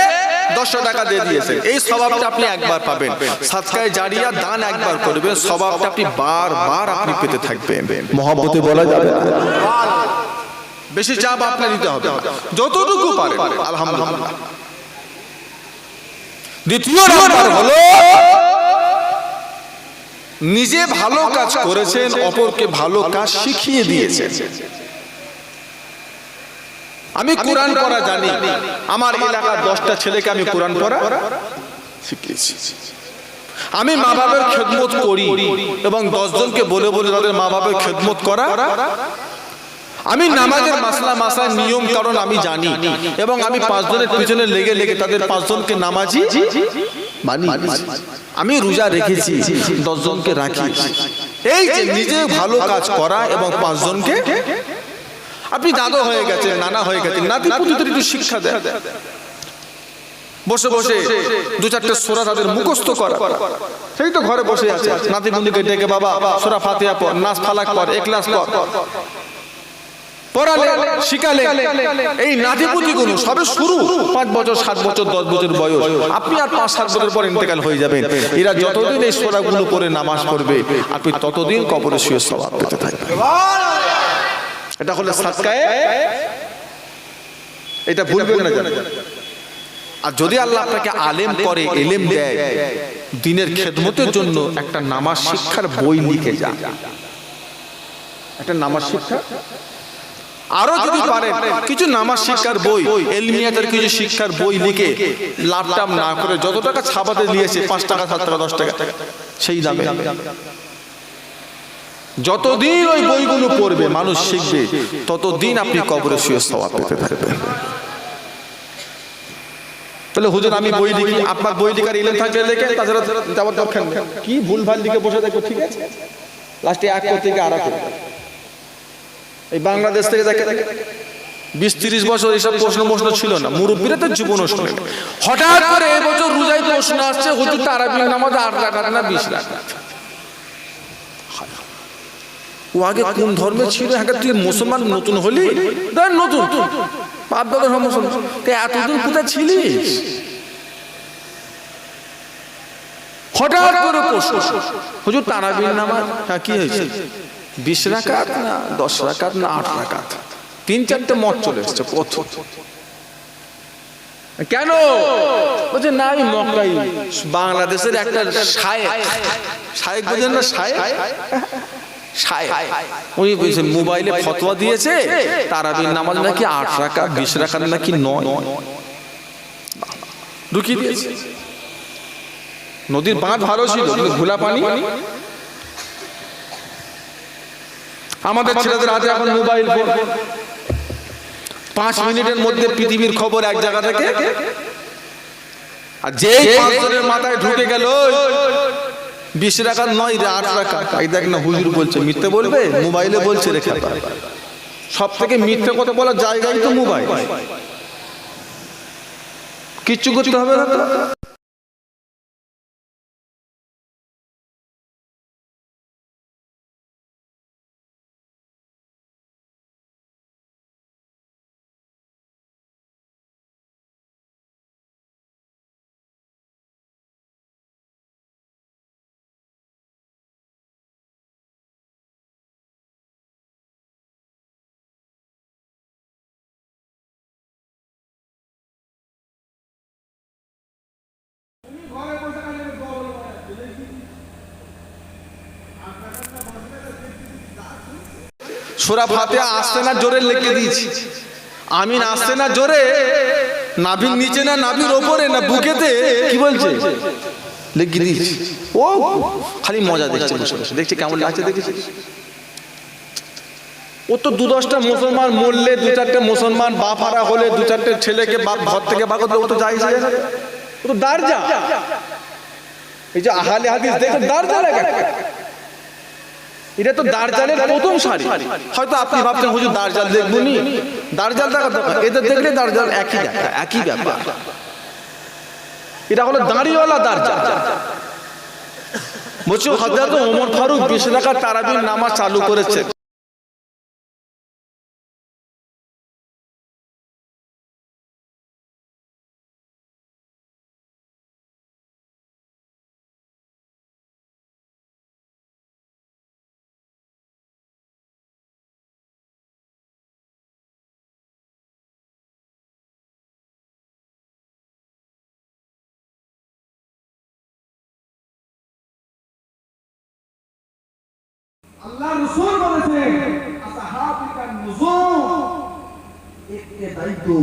100 টাকা দিয়ে দিয়েছে, এই স্বভাবটা আপনি একবার পাবেন। সাদকায়ে জারিয়া দান একবার করবেন, স্বভাবটা আপনি বারবার আপনি পেতে থাকবেন। মহব্বতে বলা যাবে না। বেশি চাপ আপনার দিতে হবে, যতটুকু পারেন আলহামদুলিল্লাহ। দ্বিতীয় নাম্বার হলো নিজে ভালো কাজ করেছেন, অপরকে ভালো কাজ শিখিয়ে দিয়েছেন। আমি কোরআন পড়া জানি, আমার এলাকার 10টা ছেলেকে আমি কোরআন পড়া শিখিয়েছি। আমি মা বাবার খেদমত করি এবং 10 জনকে বলে বলে তাদের মা বাবার খেদমত করা। আমি নামাজের মাসলা নিয়ম কারণ আমি জানি এবং আমি 5 জনের পিছনে লেগে লেগে তাদের 5 জনকে নামাজি বানিয়েছি। আমি রোজা রেখেছি, 10 জনকে রাখি। এই যে নিজে ভালো কাজ করা এবং 5 জনকে, আপনি দাদা হয়ে গেছেন, নানা হয়ে গেছেন, নাতি পুতিদের একটু শিক্ষা দেন, বসে বসে 2-4টে সূরা তাদের মুখস্থ করা। সেই তো ঘরে বসে আছে, নাতি পুতিকে ডেকে বাবা সূরা ফাতিহা পড়, নাস ফালাক পড়, ইখলাস পড়, পড়ালে শিখালে। এই নাতিপুতিগুলো সবে শুরু, 5 বছর 7 বছর 10 বছর বয়স, আপনি আর 5-7 বছর পর ইন্তেকাল হয়ে যাবেন। এরা যতদিন এই সূরাগুলো পড়ে নামাজ পড়বে, আপনি ততদিন কবরে শুয়ে সওয়াব পেতে থাকবেন। এটা হলো সাদকায়ে, এটা ভুলবেন না জানেন। আর যদি আল্লাহ আপনাকে আলেম করে, ইলম দেয়, দ্বীনের খেদমতের জন্য একটা নামাজ শিক্ষার বই লিখে যান, একটা নামাজ শিক্ষা। আরো যদি পারেন কিছু নামাজ শিক্ষার বই, ইলমিয়াতের কিছু শিক্ষার বই লিখে লাভটাম না করে যত টাকা ছাপাতে নিয়েছে, 5 টাকা 7 টাকা 10 টাকা, সেই দামে যতদিন ওই বইগুলো পড়বে, মানুষ শিখবে, ততদিন আপনি কবরে শুয়ে সওয়াব পেতে থাকবেন। তাহলে হুজুর আমি বই লিখি, আপনার বই লিখার ইলম থাকলে লেখেন, তাছাড়া যাওয়ার দরকার নেই। কি ভুলভাল লিখে বসে দেখো, ঠিক আছে, লাস্টে এক থেকে আর এক। এই বাংলাদেশ থেকে দেখে 20-30 বছর এইসব প্রশ্ন ছিল না, মুরব্বীরা তো জীবনও শোনে। হঠাৎ করে এবছর রোজায় প্রশ্ন আসছে, হুজুর তারাবির নামাজ 8 রাকাত না 20 রাকাত। ও আগে কোন ধর্মে ছিল? হ্যাঁ, তুই মুসলমান নতুন হলি, নতুন বাপ দাদার মুসলমান, এতদিন কোথায় ছিলিস? হঠাৎ করে প্রশ্ন, হুজুর তারাবির নামাজ, হ্যাঁ কি হয়েছে? 20 রাকাত না 10 রাকাত না 8 রাকাত, 3-4টে মত চলে এসছে। প্রথম কেন বলছে না আমি মক্কাই, বাংলাদেশের একটা শায়েক বোঝেন না, উনি বলছেন মোবাইলে ফতোয়া দিয়েছে তারাবির নামাজ নাকি 8 রাকাত 20 রাকাত নাকি 9 ঢুকিয়ে দিয়েছে। নদীর বাঁধ ভালো ছিল কিন্তু ঘোলা পানি। আমাদের ছেলেদের হাতে এখন মোবাইল ফোন, 5 মিনিটের মধ্যে পৃথিবীর খবর এক জায়গা থেকে। আর যেই 5 জনের মাথায় ঢুকে গেল 20 রাকাত নয় 8 রাকাত, তাই দেখ না হুজুর বলছে, মিথ্যে বলবে? মোবাইলে বলছে রেখে। সব থেকে মিথ্যে কথা বলার জায়গায় তো মোবাইল, কিচ্ছু করতে হবে না তো। সূরা ফাতিহা আসছে না জোরে লিখে দিয়েছি, আমিন আসছে না জোরে, নাভির নিচে না নাভির ওপরে না বুকেতে, কি বলছে লিখে দিয়েছি। ও খালি মজা দেখছে, দেখছে কেমন লাগছে দেখেছি। ও তো 2-10টা মুসলমান মরলে, 2-4টে মুসলমান বাপ হারা হলে, 2-4টে ছেলেকে বাপ ঘর থেকে বার করলে, ও তো যাই যায় না, ও তো দারজা। এই যে আহলে হাদিস দেখেন দারজা লাগে, এটা তো দারজালের প্রথম সারি। হয়তো আপনি ভাবছেন হুজুর দারজাল দেখবনি, দারজাল দেখা দরকার, এদের দেখলে দারজাল একই ব্যাপার। এটা হলো দাঁড়িওয়ালা দারজাল। বলছি হযরত ওমর ফারুক 20 রাকাত তারাবির নামাজ চালু করেছে। আল্লাহ রাসূল বলেছেন আসহাবিকান নুজুম, ইক্তেদাইতু